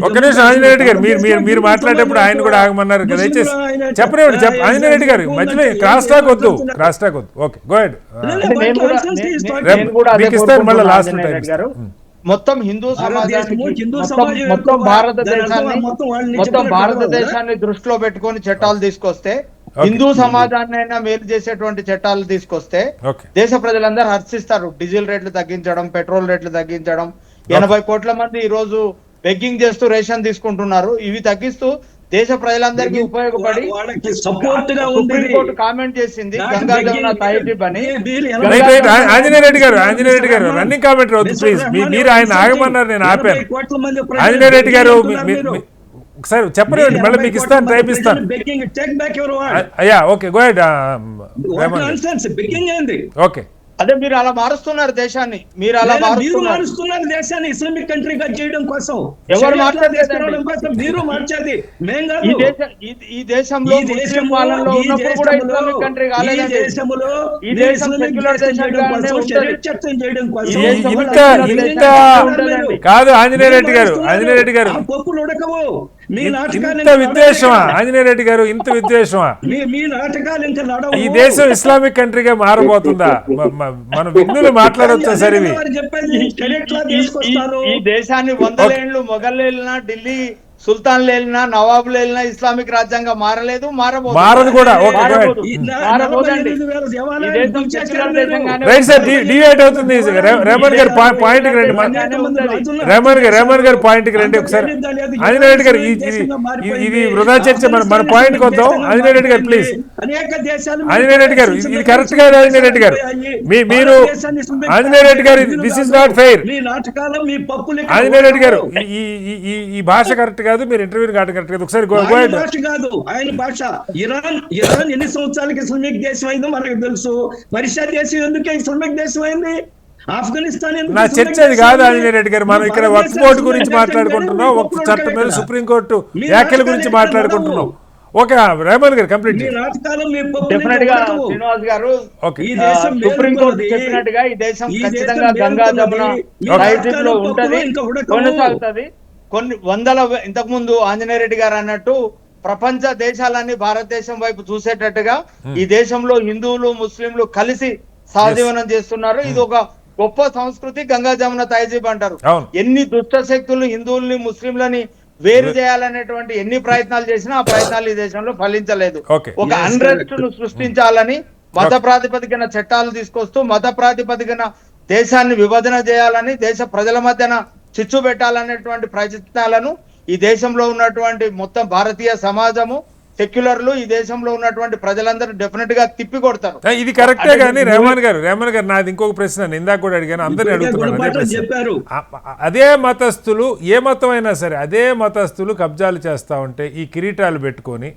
ఒక నిమిషం ఆంజనేయ రెడ్డి గారు, మీరు మాట్లాడేటప్పుడు ఆయన కూడా ఆగమన్నారు కదా, దయచేసి చెప్పనివ్వండి. ఆంజనేయ రెడ్డి గారు మధ్యలో క్రాస్ టాక్ వద్దు. Okay, go head. మీకు ఇస్తాను మళ్ళీ లాస్ట్ టైం గారు. మొత్తం హిందూ సమాజానికి మొత్తం భారతదేశాన్ని దృష్టిలో పెట్టుకొని చట్టాలు తీసుకొస్తే, హిందూ సమాజాన్ని అయినా మేలు చేసేటువంటి చట్టాలు తీసుకొస్తే దేశ ప్రజలందరూ హర్షిస్తారు. డీజిల్ రేట్లు తగ్గించడం, పెట్రోల్ రేట్లు తగ్గించడం, 80 కోట్ల మంది ఈ రోజు బెగ్గింగ్ చేస్తూ రేషన్ తీసుకుంటున్నారు. ఇవి తగ్గిస్తూ దేశ ప్రజలందరికీ ఉపయోగపడి సుప్రీంకోర్టు కామెంట్ చేసింది గంగా జమున తహజీబ్ అని. ఆంజనేయ రెడ్డి గారు రన్నింగ్ కామెంట్ అవుతుంది ప్లీజ్. మీరు ఆయన ఆగమన్నారు, నేను ఆపాను. ఆంజనేయ రెడ్డి గారు ఒకసారి చెప్పండి, మళ్ళీ మీకు ఇస్తాను, టైప్ ఇస్తాను. అయ్యా ఓకే, గో హెడ్. ఓకే, అదే మీరు అలా మారుస్తున్నారు దేశాన్ని, మీరు అలా మారుస్తున్నారు దేశాన్ని ఇస్లామిక్ కంట్రీగా చేయడం కోసం. ఎవరు మార్చేది? మీరు మార్చేది మేం కాదు. ఈ దేశంలో ముస్లిం పాలనలో ఉన్నప్పుడు కూడా ఇస్లామిక్ కంట్రీ కాలేదండి. ఈ దేశం సెక్యులర్ దేశంగా చేయడం కోసం ఇంత కాదు. ఆంజనేయ రెడ్డి గారు పప్పులు ఉడకవు. ఇంత విద్వేషమా ఆంజనేయ రెడ్డి గారు? ఇంత విద్వేషమా? మీ నాటకాలు ఇంకా నడవు. ఈ దేశం ఇస్లామిక్ కంట్రీగా మారబోతుందా? మన విఘ్నులు మాట్లాడొచ్చా సరే? ఈ దేశాన్ని 100 ఏళ్ళు మొఘల్లేళ్ళినా, ఢిల్లీ సుల్తాన్లు వెళ్ళినా, నవాబులు వెళ్ళినా ఇస్లామిక్ రాజ్యాంగం మారలేదు, మారదు కూడా. రైట్ సార్, డివైడ్ అవుతుంది. రెహమాన్ గారు పాయింట్ కి రండి. రెహమాన్ గారు పాయింట్ కి రండి ఒకసారి. ఆంజనేయ రెడ్డి గారు, ఇది వృధా చర్చ, మన పాయింట్ కి వద్దాం. ఆంజనేయ రెడ్డి గారు ప్లీజ్. ఆంజనేయ రెడ్డి గారు, ఇది కరెక్ట్ కాదు. ఆంజనేయ రెడ్డి గారు, మీరు ఆంజనేయ రెడ్డి గారు, this is not fair. Anjaneya Reddy గారు, ఈ భాష కరెక్ట్ కాదు, మీరు ఇంటర్వ్యూ కరెక్ట్ కాదు. ఒకసారి భాష కాదు, ఆయన భాష. ఇరాన్ ఎన్ని సంవత్సరాలకి ఇస్లామిక్ దేశం అయిందో మనకు తెలుసు. పర్షియా దేశం ఎందుకే ఇస్లామిక్ దేశం అయింది? ఆఫ్ఘనిస్తాన్ నా చర్చ అది కాదు ఆంజనేయ రెడ్డి గారు. మనం ఇక్కడ వక్ఫ్ బోర్డు గురించి మాట్లాడుకుంటున్నాం, వక్ఫ్ చట్టం మీద సుప్రీంకోర్టు వ్యాఖ్యల గురించి మాట్లాడుకుంటున్నాం. ఓకే రెహమాన్ గారు కంప్లీట్. డెఫినెట్ గా శ్రీనివాస్ గారు, సుప్రీంకోర్టు చెప్పినట్టుగా ఈ దేశం ఖచ్చితంగా గంగా జమున తహజీబ్లో ఉంటది, కొనసాగుతుంది. కొన్ని వందల ఇంతకు ముందు ఆంజనేయ రెడ్డి గారు అన్నట్టు ప్రపంచ దేశాలన్నీ భారతదేశం వైపు చూసేటట్టుగా ఈ దేశంలో హిందువులు ముస్లింలు కలిసి సహజీవనం చేస్తున్నారు. ఇది ఒక గొప్ప సంస్కృతి. గంగా జమున తహజీబ్ అంటారు. ఎన్ని దుష్ట శక్తులు హిందువుల్ని ముస్లింలని వేరు చేయాలనేటువంటి ఎన్ని ప్రయత్నాలు చేసినా ఆ ప్రయత్నాలు ఈ దేశంలో ఫలించలేదు. ఒక అన్రెస్ట్ ను సృష్టించాలని మత ప్రాతిపదికన చట్టాలు తీసుకొస్తూ మత ప్రాతిపదికన దేశాన్ని విభజన చేయాలని దేశ ప్రజల మధ్యన చిచ్చు పెట్టాలనేటువంటి ప్రయత్నాలను ఈ దేశంలో ఉన్నటువంటి మొత్తం భారతీయ సమాజము సెక్యులర్లు ఈ దేశంలో ఉన్నటువంటి ప్రజలందరూ డెఫినెట్ గా తిప్పి కొడతారు. ఇది కరెక్టే. కానీ రెహమాన్ గారు నాది ఇంకొక ప్రశ్న, ఇందాక కూడా అడిగాను, అందరినీ అడుగుతున్నాను. అదే మతస్థులు, ఏ మతం అయినా సరే అదే మతస్థులు కబ్జాలు చేస్తా ఉంటే ఈ కిరీటాలు పెట్టుకొని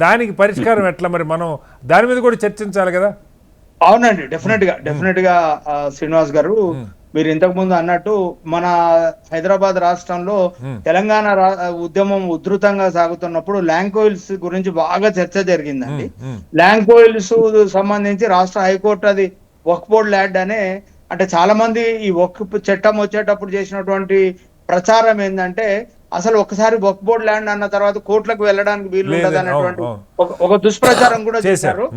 దానికి పరిష్కారం ఎట్లా? మరి మనం దాని మీద కూడా చర్చించాలి కదా. అవునండి, డెఫినెట్ గా శ్రీనివాస్ గారు, మీరు ఇంతకు ముందు అన్నట్టు మన హైదరాబాద్ రాష్ట్రంలో తెలంగాణ ఉద్యమం ఉధృతంగా సాగుతున్నప్పుడు ల్యాంకోయిల్స్ గురించి బాగా చర్చ జరిగిందండి. ల్యాంకోయిల్స్ సంబంధించి రాష్ట్ర హైకోర్టు అది వక్ఫ్ బోర్డ్ ల్యాండ్ అనే, అంటే చాలా మంది ఈ వక్ఫ్ చట్టం వచ్చేటప్పుడు చేసినటువంటి ప్రచారం ఏంటంటే అసలు ఒకసారి వక్ఫ్ బోర్డ్ ల్యాండ్ అన్న తర్వాత కోర్టులకు వెళ్ళడానికి వీలు ఉండదు అన్నటువంటి ఒక దుష్ప్రచారం కూడా చేశారు.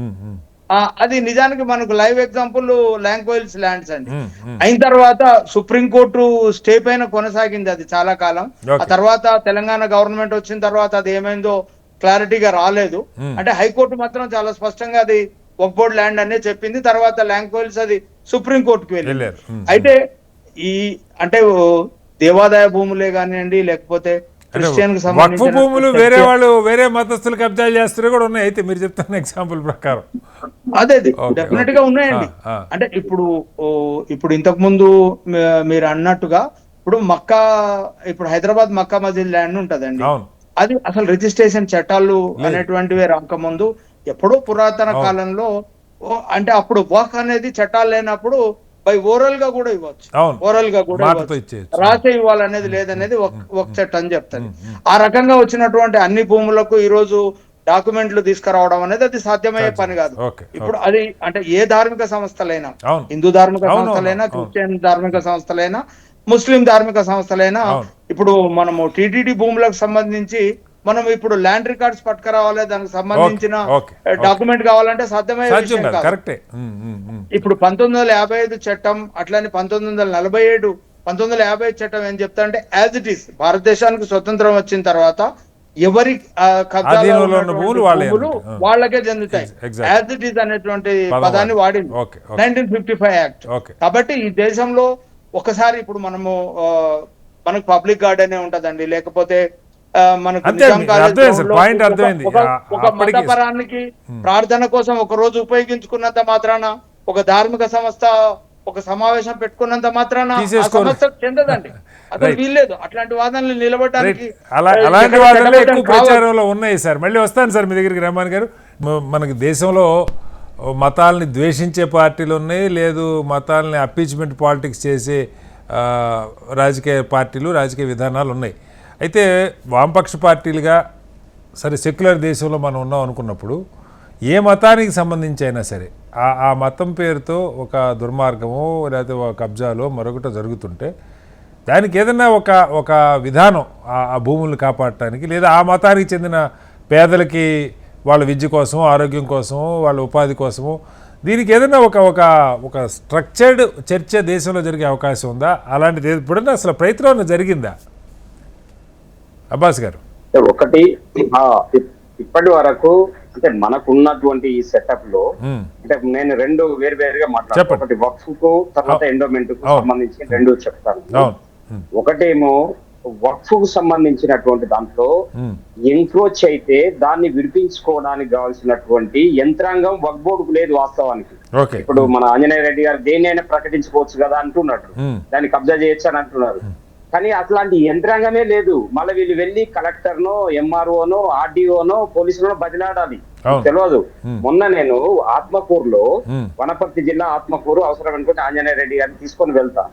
అది నిజానికి మనకు లైవ్ ఎగ్జాంపుల్ ల్యాంకోయిల్స్ ల్యాండ్స్ అండి. అయిన తర్వాత సుప్రీంకోర్టు స్టే పైన కొనసాగింది అది చాలా కాలం. ఆ తర్వాత తెలంగాణ గవర్నమెంట్ వచ్చిన తర్వాత అది ఏమైందో క్లారిటీగా రాలేదు. అంటే హైకోర్టు మాత్రం చాలా స్పష్టంగా అది వక్ఫ్ బోర్డ్ ల్యాండ్ అనే చెప్పింది. తర్వాత ల్యాంకోయిల్స్ అది సుప్రీంకోర్టుకి వెళ్ళింది. అయితే ఈ అంటే దేవాదాయ భూములే కానివ్వండి, లేకపోతే వక్ఫ్ భూములు వేరే వాళ్ళు వేరే మతస్థులు కబ్జాలు చేస్తారు కూడా ఉన్నాయి. అయితే మీరు చెప్తున్న ఎగ్జాంపుల్ ప్రకారం అదే డెఫినెట్ గా ఉన్నాయండి. అంటే ఇప్పుడు ఇంతకు ముందు మీరు అన్నట్టుగా ఇప్పుడు హైదరాబాద్ మక్కా మస్జిద్ ల్యాండ్ ఉంటదండి. అది అసలు రిజిస్ట్రేషన్ చట్టాలు అనేటువంటివే రాకముందు ఎప్పుడో పురాతన కాలంలో, అంటే అప్పుడు వక్ అనేది చట్టాలు లేనప్పుడు బై ఓరల్ గా కూడా ఇవ్వచ్చు, రాసే ఇవ్వాలనేది లేదనేది ఒక చట్టం చెప్తుంది. ఆ రకంగా వచ్చినటువంటి అన్ని భూములకు ఈ రోజు డాక్యుమెంట్లు తీసుకురావడం అనేది అది సాధ్యమయ్యే పని కాదు. ఇప్పుడు అది అంటే ఏ ధార్మిక సంస్థలైనా, హిందూ ధార్మిక సంస్థలైనా, క్రిస్టియన్ ధార్మిక సంస్థలైనా, ముస్లిం ధార్మిక సంస్థలైనా, ఇప్పుడు మనము టీటీడీ భూములకు సంబంధించి మనం ఇప్పుడు ల్యాండ్ రికార్డ్స్ పట్టుకురావాలి, దానికి సంబంధించిన డాక్యుమెంట్ కావాలంటే సాధ్యమయ్యే విషయం కాదు. ఇప్పుడు 1955 చట్టం, అట్లని 1947 1950 చట్టం ఏం చెప్తా అంటే యాజ్ ఇట్ ఈస్ భారతదేశానికి స్వతంత్రం వచ్చిన తర్వాత ఎవరి భూములు వాళ్ళకే చెందుతాయి. యాజ్ ఇట్ ఈస్ అనేటువంటి పదాన్ని వాడింది 1955 యాక్ట్. కాబట్టి ఈ దేశంలో ఒకసారి ఇప్పుడు మనకు పబ్లిక్ గార్డెన్ ఉంటదండి, లేకపోతే మనకు ఒక మతపరానికి ప్రార్థన కోసం ఒక రోజు ఉపయోగించుకున్నంత మాత్రాన, ఒక ధార్మిక సంస్థ ఒక సమావేశం పెట్టుకున్నంత మాత్రాన సంస్థకు చెందదండి. అసలు వీల్లేదు అట్లాంటి వాదనలు నిలబడడానికి. అలాంటి వాదనలు ఎక్కువ ప్రచారంలో ఉన్నాయి సార్. మళ్ళీ వస్తాను సార్ మీ దగ్గరికి రెహమాన్ గారు. మనకి దేశంలో మతాలని ద్వేషించే పార్టీలు ఉన్నాయి, లేదు మతాలని అప్పీచ్మెంట్ పాలిటిక్స్ చేసే రాజకీయ పార్టీలు, రాజకీయ విధానాలు ఉన్నాయి. అయితే వామపక్ష పార్టీలుగా సరే సెక్యులర్ దేశంలో మనం ఉన్నాం అనుకున్నప్పుడు ఏ మతానికి సంబంధించి అయినా సరే ఆ మతం పేరుతో ఒక దుర్మార్గమో లేకపోతే ఒక కబ్జాలో మరొకటో జరుగుతుంటే దానికి ఏదైనా ఒక విధానం ఆ భూములను కాపాడటానికి, లేదా ఆ మతానికి చెందిన పేదలకి వాళ్ళ విద్య కోసమో, ఆరోగ్యం కోసమో, వాళ్ళ ఉపాధి కోసమో, దీనికి ఏదైనా ఒక స్ట్రక్చర్డ్ చర్చ దేశంలో జరిగే అవకాశం ఉందా? అలాంటిది ఎప్పుడన్నా అసలు ప్రయత్నం జరిగిందా అబ్బాస్ గారు? ఒకటి, ఇప్పటి వరకు అంటే మనకున్నటువంటి ఈ సెటప్ లో అంటే నేను రెండు వేరువేరుగా మాట్లాడతాను. ఒకటి వక్ఫ్ కు, తర్వాత ఎండోమెంట్ కు సంబంధించి రెండు చెప్తాను. ఒకటేమో వక్ఫ్ కు సంబంధించినటువంటి దాంట్లో ఎంక్రోచ్ అయితే దాన్ని విడిపించుకోవడానికి కావాల్సినటువంటి యంత్రాంగం వక్ఫ్ బోర్డుకు లేదు వాస్తవానికి. ఇప్పుడు మన ఆంజనేయ రెడ్డి గారు దేన్నైనా ప్రకటించుకోవచ్చు కదా అంటున్నారు, దాన్ని కబ్జా చేయొచ్చు అని అంటున్నారు. కానీ అట్లాంటి యంత్రాంగమే లేదు. మళ్ళీ వీళ్ళు వెళ్ళి కలెక్టర్నో, ఎంఆర్ఓనో, ఆర్డీఓనో, పోలీసులను బదిలాడాలి, తెలియదు. మొన్న నేను ఆత్మకూరులో, వనపర్తి జిల్లా ఆత్మకూరు అవసరం అనుకుంటే ఆంజనేయ రెడ్డి గారిని తీసుకొని వెళ్తా.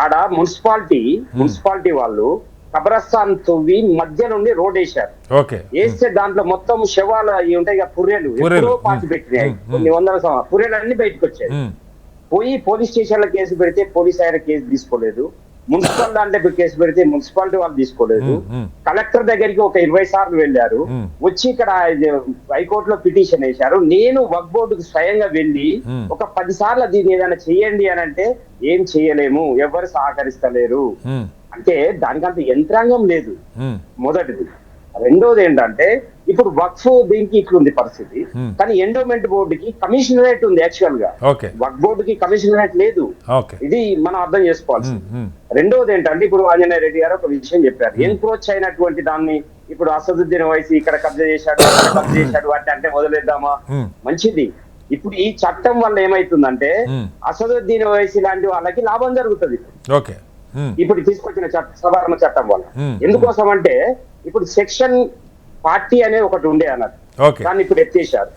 ఆడ మున్సిపాలిటీ వాళ్ళు కబ్రస్థాన్ తవ్వి మధ్య నుండి రోడ్ వేశారు. వేస్తే దాంట్లో మొత్తం శవాలు ఉంటాయి కదా, పుర్రెలు ఎప్పుడో పాతి పెట్టినాయి, కొన్ని వందల పుర్రెలు అన్ని బయటకు వచ్చాయి. పోయి పోలీస్ స్టేషన్ లో కేసు పెడితే పోలీస్ ఆయన కేసు తీసుకోలేదు. మున్సిపల్ దాంట్లో కేసు పెడితే మున్సిపాలిటీ వాళ్ళు తీసుకోలేదు. కలెక్టర్ దగ్గరికి ఒక 20 సార్లు వెళ్ళారు. వచ్చి ఇక్కడ హైకోర్టులో పిటిషన్ వేశారు. నేను వక్ఫ్ బోర్డుకు స్వయంగా వెళ్ళి ఒక 10 సార్లు దీన్ని ఏదైనా చెయ్యండి అని అంటే ఏం చెయ్యలేము, ఎవరు సహకరిస్తలేరు. అంటే దానికంత యంత్రాంగం లేదు, మొదటిది. రెండోది ఏంటంటే ఇప్పుడు వక్ఫ్ దీనికి ఇట్లుంది పరిస్థితి, కానీ ఎండోమెంట్ బోర్డుకి కమిషనరేట్ ఉంది. యాక్చువల్ గా వక్ఫ్ బోర్డుకి కమిషనరేట్ లేదు. ఇది మనం అర్థం చేసుకోవాల్సింది. రెండోది ఏంటంటే ఇప్పుడు ఆంజనేయ రెడ్డి గారు ఒక విషయం చెప్పారు. ఎన్క్రోచ్ అయినటువంటి దాన్ని ఇప్పుడు అసదుద్దీన్ ఓవైసీ ఇక్కడ కబ్జా చేశాడు, కబ్జా చేశాడు అంటే వదిలేద్దామా, మంచిది. ఇప్పుడు ఈ చట్టం వల్ల ఏమైతుందంటే అసదుద్దీన్ ఓవైసీ లాంటి వాళ్ళకి లాభం జరుగుతుంది ఇప్పుడు తీసుకొచ్చిన సవరణ చట్టం వల్ల. ఎందుకోసం అంటే ఇప్పుడు సెక్షన్ 40 అనే ఒకటి ఉండే అన్నట్టు, దాన్ని ఇప్పుడు ఎత్తేసారు.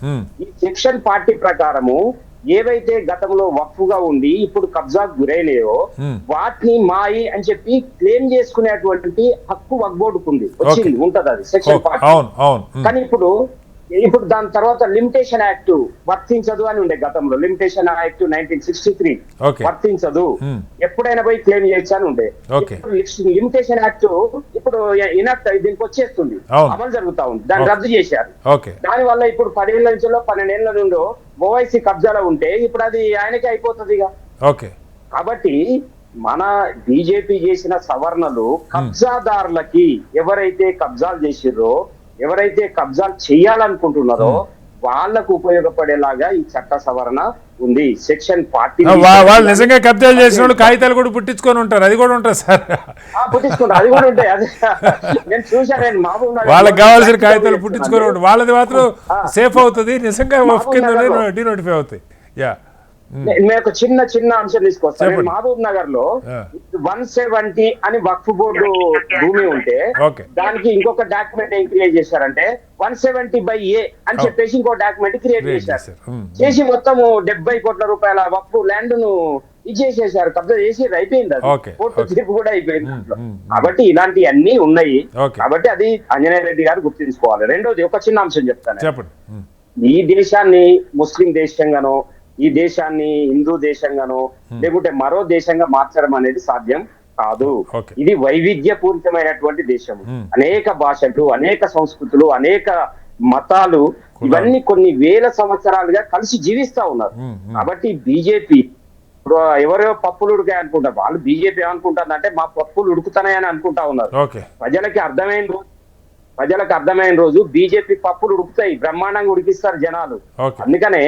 ఈ సెక్షన్ 40 ప్రకారము ఏవైతే గతంలో వక్ఫ్గా ఉండి ఇప్పుడు కబ్జాకు గురైనాయో వాటిని మాయి అని చెప్పి క్లెయిమ్ చేసుకునేటువంటి హక్కు వక్ఫ్ బోర్డుకు ఉంది, వచ్చింది, ఉంటది అది సెక్షన్ 40. కానీ ఇప్పుడు దాని తర్వాత లిమిటేషన్ యాక్ట్ వర్తించదు అని ఉండే గతంలో. లిమిటేషన్ యాక్ట్ 1963 వర్తించదు, ఎప్పుడైనా పోయి క్లెయిమ్ చేయొచ్చు అని ఉండే. లిమిటేషన్ యాక్ట్ ఇప్పుడు ఇనక్ట్ దీనికి వచ్చేస్తుంది, అమలు జరుగుతా ఉంది, దాన్ని రద్దు చేశారు. దాని వల్ల ఇప్పుడు 10 ఏళ్ల నుంచి 12 ఏళ్ల నుండో ఓవైసీ కబ్జాలో ఉంటే ఇప్పుడు అది ఆయనకే అయిపోతుంది. కాబట్టి మన బీజేపీ చేసిన సవరణలు కబ్జాదారులకి, ఎవరైతే కబ్జాలు చేసిర్రో, ఎవరైతే కబ్జాలు చేయాలనుకుంటున్నారో వాళ్ళకు ఉపయోగపడేలాగా ఈ చట్ట సవరణ ఉంది. సెక్షన్ 40 వాళ్ళు నిజంగా కబ్జాలు చేసిన వాళ్ళు కాగితాలు కూడా పుట్టించుకొని ఉంటారు, అది కూడా ఉంటుంది సార్, పుట్టించుకుంటారు, అది కూడా ఉంటాయి. అదే నేను చూశాను, మహబూబ్ నగర్ వాళ్ళకి కావాల్సిన కాగితాలు పుట్టించుకొని ఉంటారు, వాళ్ళది మాత్రం సేఫ్ అవుతుంది, నిజంగా డినోటిఫై అవుతాయి. నేను ఒక చిన్న అంశం తీసుకొస్తాను. మహబూబ్ నగర్ లో 170 అని వక్ఫ్ బోర్డు భూమి ఉంటే దానికి ఇంకొక డాక్యుమెంట్ ఏం క్రియేట్ చేశారంటే 170/A అని చెప్పేసి ఇంకో డాక్యుమెంట్ క్రియేట్ చేశారు. చేసి మొత్తం 70 కోట్ల రూపాయల వక్ఫ్ ల్యాండ్ ను ఇచ్చేసేసారు, కబ్జా చేసి అయిపోయింది, అది కోర్టు తీర్పు కూడా అయిపోయింది. కాబట్టి ఇలాంటివి అన్ని ఉన్నాయి. కాబట్టి అది ఆంజనేయ రెడ్డి గారు గుర్తుంచుకోవాలి. రెండోది ఒక చిన్న అంశం చెప్తాను. ఈ దేశాన్ని ముస్లిం దేశంగానో, ఈ దేశాన్ని హిందూ దేశంగానో లేకుంటే మరో దేశంగా మార్చడం అనేది సాధ్యం కాదు. ఇది వైవిధ్యపూరితమైనటువంటి దేశం, అనేక భాషలు, అనేక సంస్కృతులు, అనేక మతాలు, ఇవన్నీ కొన్ని వేల సంవత్సరాలుగా కలిసి జీవిస్తా ఉన్నారు. కాబట్టి బీజేపీ ఇప్పుడు ఎవరో పప్పులు ఉడికాయి అనుకుంటారు, వాళ్ళు బీజేపీ ఏమనుకుంటారంటే మా పప్పులు ఉడుకుతున్నాయని అనుకుంటా ఉన్నారు. ప్రజలకు అర్థమైన రోజు బీజేపీ పప్పులు ఉడుకుతాయి, బ్రహ్మాండంగా ఉడికిస్తారు జనాలు. అందుకనే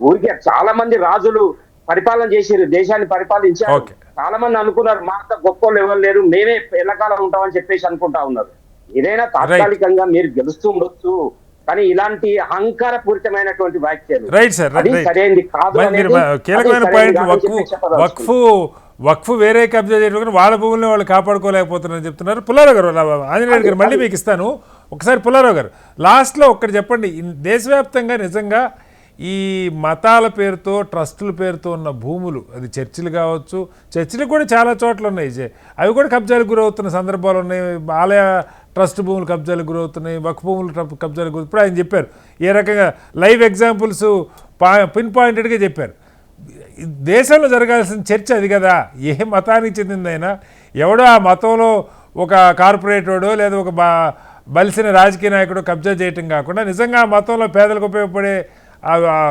ఊరికే చాలా మంది రాజులు పరిపాలన చేసారు, దేశాన్ని పరిపాలించారు. చాలా మంది అనుకున్నారు మా అంత గొప్ప ఎవరు లేరు, మేమే ఎల్లకాలం ఉంటామని చెప్పేసి అనుకుంటా ఉన్నారు. ఏదైనా తాత్కాలికంగా మీరు గెలుస్తూ ఉండొచ్చు, కానీ ఇలాంటి అహంకార పూరితమైనటువంటి వ్యాఖ్యలు అది సరైనది కాదు. కీలకమైన పాయింట్, వక్ఫ్ వేరే కబ్జా చేయడం వాళ్ళ భూముల్ని వాళ్ళు కాపాడుకోలేకపోతున్నారని చెప్తున్నారు. పుల్లారావు గారు, ఆంజనేయుడు గారు మళ్ళీ మీకు ఇస్తాను. ఒకసారి పుల్లారావు గారు లాస్ట్లో ఒక్కటి చెప్పండి. దేశవ్యాప్తంగా నిజంగా ఈ మతాల పేరుతో, ట్రస్టుల పేరుతో ఉన్న భూములు, అది చర్చిలు కావచ్చు, చర్చిలు కూడా చాలా చోట్ల ఉన్నాయి, అవి కూడా కబ్జాలకు గురవుతున్న సందర్భాలు ఉన్నాయి. ఆలయ ట్రస్ట్ భూములు కబ్జాలకు గురవుతున్నాయి, వక్ఫ్ భూములు కబ్జాలకు గురి. ఇప్పుడు ఆయన చెప్పారు ఏ రకంగా లైవ్ ఎగ్జాంపుల్స్ పిన్ పాయింటెడ్గా చెప్పారు. దేశంలో జరగాల్సిన చర్చ అది కదా, ఏ మతానికి చెందిందైనా, ఎవడో ఆ మతంలో ఒక కార్పొరేటోడో లేదా ఒక బలిసిన రాజకీయ నాయకుడు కబ్జా చేయటం కాకుండా నిజంగా ఆ మతంలో పేదలకు ఉపయోగపడే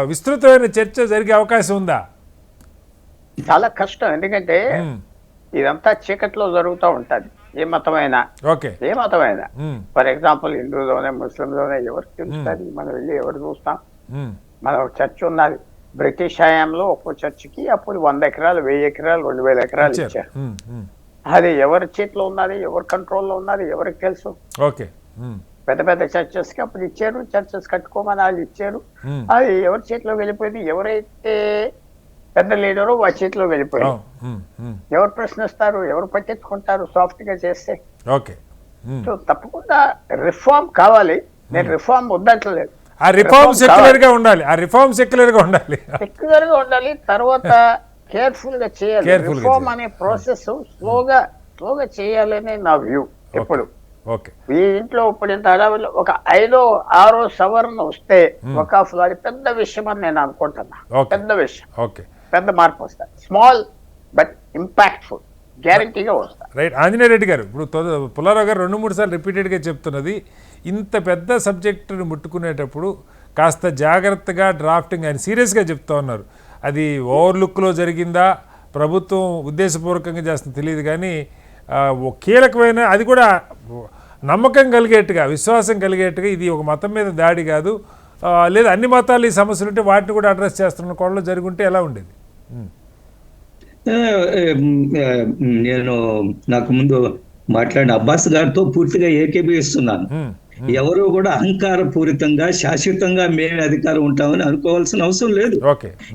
విస్తృతమైన చర్చ జరిగే అవకాశం ఉందా? చాలా కష్టం, ఎందుకంటే ఇదంతా చీకట్లో జరుగుతూ ఉంటది. ఏ మతమైనా ఫర్ ఎగ్జాంపుల్ హిందూలోనే, ముస్లింలోనే ఎవరికి తెలుస్తుంది? మనం వెళ్ళి ఎవరు చూస్తాం? మన చర్చ్ ఉన్నది, బ్రిటిష్ హయాంలో ఒక్కో చర్చికి అప్పుడు 100 ఎకరాలు, 1000 ఎకరాలు, 2000 ఎకరాలు ఇచ్చారు. అది ఎవరి చేతిలో ఉన్నది, ఎవరి కంట్రోల్లో ఉన్నది ఎవరికి తెలుసు. పెద్ద పెద్ద చర్చెస్ కి అప్పుడు ఇచ్చారు, చర్చెస్ కట్టుకోమని వాళ్ళు ఇచ్చారు. అది ఎవరి చేతిలో వెళ్ళిపోయింది, ఎవరైతే పెద్ద లీడరో వారి చేతిలో వెళ్ళిపోయింది. ఎవరు ప్రశ్నిస్తారు, ఎవరు పట్టించుకుంటారు సాఫ్ట్ గా చేస్తే? సో తప్పకుండా రిఫార్మ్ కావాలి, నేను రిఫార్మ్ వద్దంటలేదు. సెక్యులర్ గా ఉండాలి. తర్వాత కేర్ఫుల్ గా చేయాలి. రిఫార్మ్ అనే ప్రాసెస్ స్లోగా చేయాలని నా వ్యూ. ఎప్పుడు ఈ ఇంట్లో ఇప్పుడు ఇంత అడవిలో ఒక 5వ 6వ సవరణ వస్తే ఒక పెద్ద విషయం అని నేను అనుకుంటున్నా. పెద్ద విషయం, పెద్ద మార్పు వస్తాయి. Small but impactful. గ్యారంటీగా వస్తా. రైట్. ఆంజనేయ రెడ్డి గారు, ఇప్పుడు పుల్లారావు గారు 2-3 సార్లు రిపీటెడ్గా చెప్తున్నది, ఇంత పెద్ద సబ్జెక్టును ముట్టుకునేటప్పుడు కాస్త జాగ్రత్తగా డ్రాఫ్టింగ్ ఆయన సీరియస్గా చెప్తా ఉన్నారు. అది ఓవర్లుక్లో జరిగిందా, ప్రభుత్వం ఉద్దేశపూర్వకంగా చేస్తుందో తెలియదు, కానీ కీలకమైన అది కూడా నమ్మకం కలిగేట్టుగా, విశ్వాసం కలిగేట్టుగా, ఇది ఒక మతం మీద దాడి కాదు, లేదా అన్ని మతాలు ఈ సమస్యలు ఉంటే వాటిని కూడా అడ్రస్ చేస్తున్న కోణంలో జరుగుంటే ఎలా ఉండేది? నేను నాకు ముందు మాట్లాడిన అబ్బాస్ గారితో పూర్తిగా ఏకీభవిస్తున్నాను. ఎవరు కూడా అహంకార పూరితంగా శాశ్వతంగా మేమే అధికారం ఉంటామని అనుకోవాల్సిన అవసరం లేదు.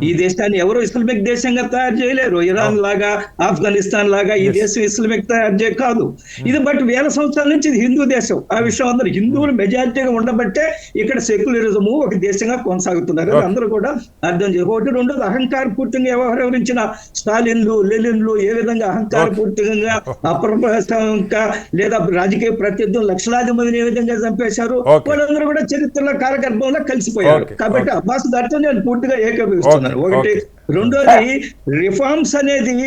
ఈ దేశాన్ని ఎవరు ఇస్లామిక్ దేశంగా తయారు చేయలేరు. ఇరాన్ లాగా, ఆఫ్ఘనిస్తాన్ లాగా ఈ దేశం ఇస్లామిక్ తయారు చేయ కాదు. ఇది బట్ వేల సంవత్సరాల నుంచి ఇది హిందూ దేశం. ఆ విషయం అందరూ హిందువులు మెజారిటీగా ఉండబట్టే ఇక్కడ సెక్యులరిజము ఒక దేశంగా కొనసాగుతున్నారు. అందరూ కూడా అర్థం చేయాలి. ఒకటి ఉండదు, అహంకార పూర్తిగా వ్యవహరించిన స్టాలిన్లు, లెనిన్లు ఏ విధంగా అహంకార పూర్తికంగా అప్రపంచంగా లేదా రాజకీయ ప్రత్యర్థులు లక్షలాది మందిని ఏ విధంగా చంపేశారు, వాళ్ళందరూ కూడా చరిత్రలో కాలగర్భంలో కలిసిపోయారు. కాబట్టి అబ్బాస్ గారితో నేను పూర్తిగా ఏకీభవిస్తున్నాను. ఒకటి. రెండోది, రిఫార్మ్స్ అనేది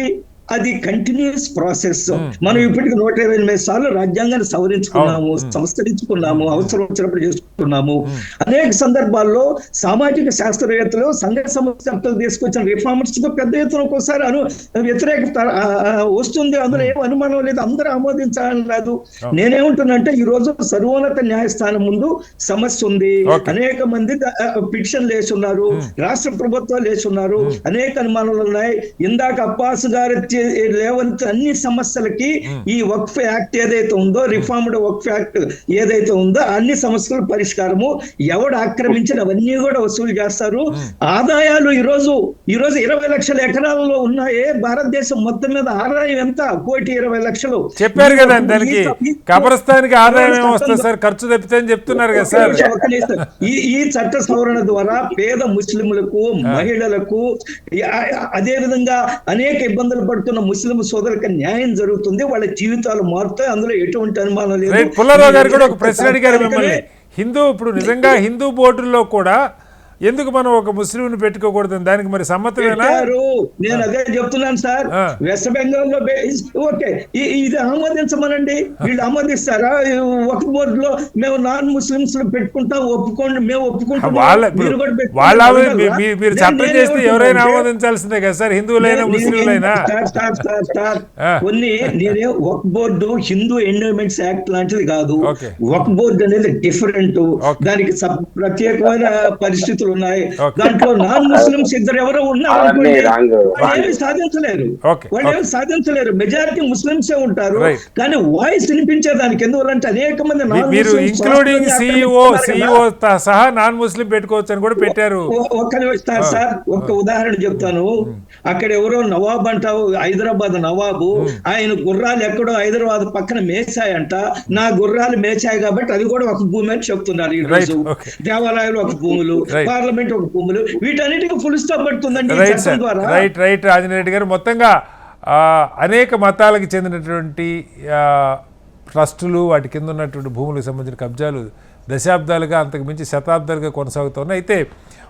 అది కంటిన్యూస్ ప్రాసెస్. మనం ఇప్పటికి 128 సార్లు రాజ్యాంగాన్ని సవరించుకున్నాము, సంస్కరించుకున్నాము, అవసరం వచ్చినప్పుడు చేసుకున్నాము. అనేక సందర్భాల్లో సామాజిక శాస్త్రవేత్తలు, సంఘ సంస్థలు తీసుకొచ్చిన రిఫార్మర్స్ కు పెద్ద ఎత్తున ఒక్కోసారి వ్యతిరేకత వస్తుంది. అందులో ఏం అనుమానం లేదు, అందరూ ఆమోదించాలని లేదు. నేనేమంటున్నానంటే ఈ రోజు సర్వోన్నత న్యాయస్థానం ముందు సమస్య ఉంది. అనేక మంది పిటిషన్లు వేసున్నారు, రాష్ట్ర ప్రభుత్వాలు వేసున్నారు, అనేక అనుమానాలు ఉన్నాయి. ఇందాక అబ్బాస్ గారు లేవంత అన్ని సమస్యలకి ఈ వక్ఫ్ యాక్ట్ ఏదైతే ఉందో, రిఫార్మ్డ్ వక్ఫ్ యాక్ట్ ఏదైతే ఉందో అన్ని సమస్యల పరిష్కారము. ఎవడు ఆక్రమించిన అవన్నీ కూడా వసూలు చేస్తారు. ఆదాయాలు ఈ రోజు 20 లక్షల ఎకరాలలో ఉన్నాయే. భారతదేశం మొత్తం మీద ఆదాయం ఎంత? 1,20,00,000 చెప్పారు కదా. దానికి కబరస్థానికి ఆదాయం వస్తుంది సార్, ఖర్చు తప్పితే అని చెప్తున్నారు కదా సార్. ఈ చట్ట సవరణ ద్వారా పేద ముస్లింలకు, మహిళలకు, అదే విధంగా అనేక ఇబ్బందులు పడుతున్న ముస్లిం సోదరులకు న్యాయం జరుగుతుంది. వాళ్ళ జీవితాలు మారుతాయి. అందులో ఎటువంటి అనుమానం లేదు. పుల్లారావు గారు కూడా ఒక ప్రశ్న అడిగారు మిమ్మల్ని. ఇప్పుడు నిజంగా హిందూ బోర్డుల్లో కూడా ఎందుకు మనం ఒక ముస్లింని పెట్టుకోకూడదు, దానికి మరి సమ్మతమేనా? నేను అదే చెప్తున్నాను సార్. వెస్ట్ బెంగాల్ లో ఓకే, ఇది ఆమోదించమనండి. వీళ్ళు ఆమోదిస్తారా? ఒక బోర్డు లో మేము నాన్ ముస్లిమ్స్ పెట్టుకుంటాం, ఒప్పుకోండి, మేము ఒప్పుకుంటాం. మీరు చట్టం చేస్తే ఎవరైనా ఆమోదించాల్సిందే కదా సార్, హిందువులైనా ముస్లింలైనా. కొన్ని నేనే ఒక బోర్డు హిందూ ఎండోమెంట్స్ యాక్ట్ లాంటిది కాదు. ఒక బోర్డు అనేది డిఫరెంట్, దానికి ప్రత్యేకమైన పరిస్థితులు ఉన్నాయి. దాంట్లో నాన్ ముస్లిమ్స్ ఇద్దరు ఎవరో ఉన్నారు, వాళ్ళు సాధించలేరు. మెజారిటీ ముస్లిమ్సే ఉంటారు. కానీ వాయిస్ వినిపించేదానికి ఎందువల్లంటే అనేక మంది ఇంక్లూడింగ్ సిఇఓ సహా నాన్ ముస్లిం పెట్టుకోవచ్చు అని కూడా పెట్టారు. సార్ ఒక ఉదాహరణ చెప్తాను. అక్కడ ఎవరో నవాబ్ అంటావు, హైదరాబాద్ నవాబు, ఆయన గుర్రాలు ఎక్కడో హైదరాబాద్ పక్కన మేచాయంట. నా గుర్రాలు మేచాయి కాబట్టి అది కూడా ఒక భూమి అని చెప్తున్నారు. ఈ రోజు దేవాలయాలు ఒక భూములు, పార్లమెంట్ ఒక భూములు, వీటన్నిటికీ ఫుల్ స్టాప్ పడుతుందండి. రైట్ ఆంజనేయ రెడ్డి గారు, మొత్తంగా అనేక మతాలకు చెందినటువంటి ట్రస్టులు, వాటి కింద ఉన్నటువంటి భూములకు సంబంధించిన కబ్జాలు దశాబ్దాలుగా, అంతకు మించి శతాబ్దాలుగా కొనసాగుతున్నాయి. అయితే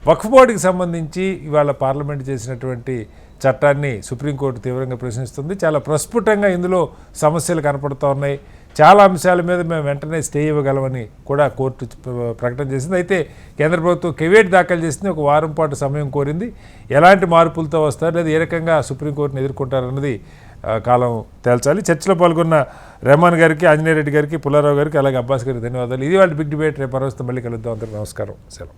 వక్ఫ్ బోర్డుకి సంబంధించి ఇవాళ పార్లమెంట్ చేసినటువంటి చట్టాన్ని సుప్రీంకోర్టు తీవ్రంగా ప్రశ్నిస్తుంది. చాలా ప్రస్ఫుటంగా ఇందులో సమస్యలు కనపడుతూ ఉన్నాయి. చాలా అంశాల మీద మేము వెంటనే స్టే ఇవ్వగలమని కూడా కోర్టు ప్రకటన చేసింది. అయితే కేంద్ర ప్రభుత్వం కెవేట్ దాఖలు చేసింది, ఒక వారం పాటు సమయం కోరింది. ఎలాంటి మార్పులతో వస్తారు, లేదా ఏ రకంగా సుప్రీంకోర్టును ఎదుర్కొంటారన్నది కాలం తేల్చాలి. చర్చలో పాల్గొన్న రెహమాన్ గారికి, ఆంజనేయ రెడ్డి గారికి, పుల్లారావు గారికి, అలాగే అబ్బాస్ గారికి ధన్యవాదాలు. ఇది వాళ్ళ బిగ్ డిబేట్. రేపు మరొస్తే మళ్ళీ కలుద్దాం. అందరికీ నమస్కారం, సెలవు.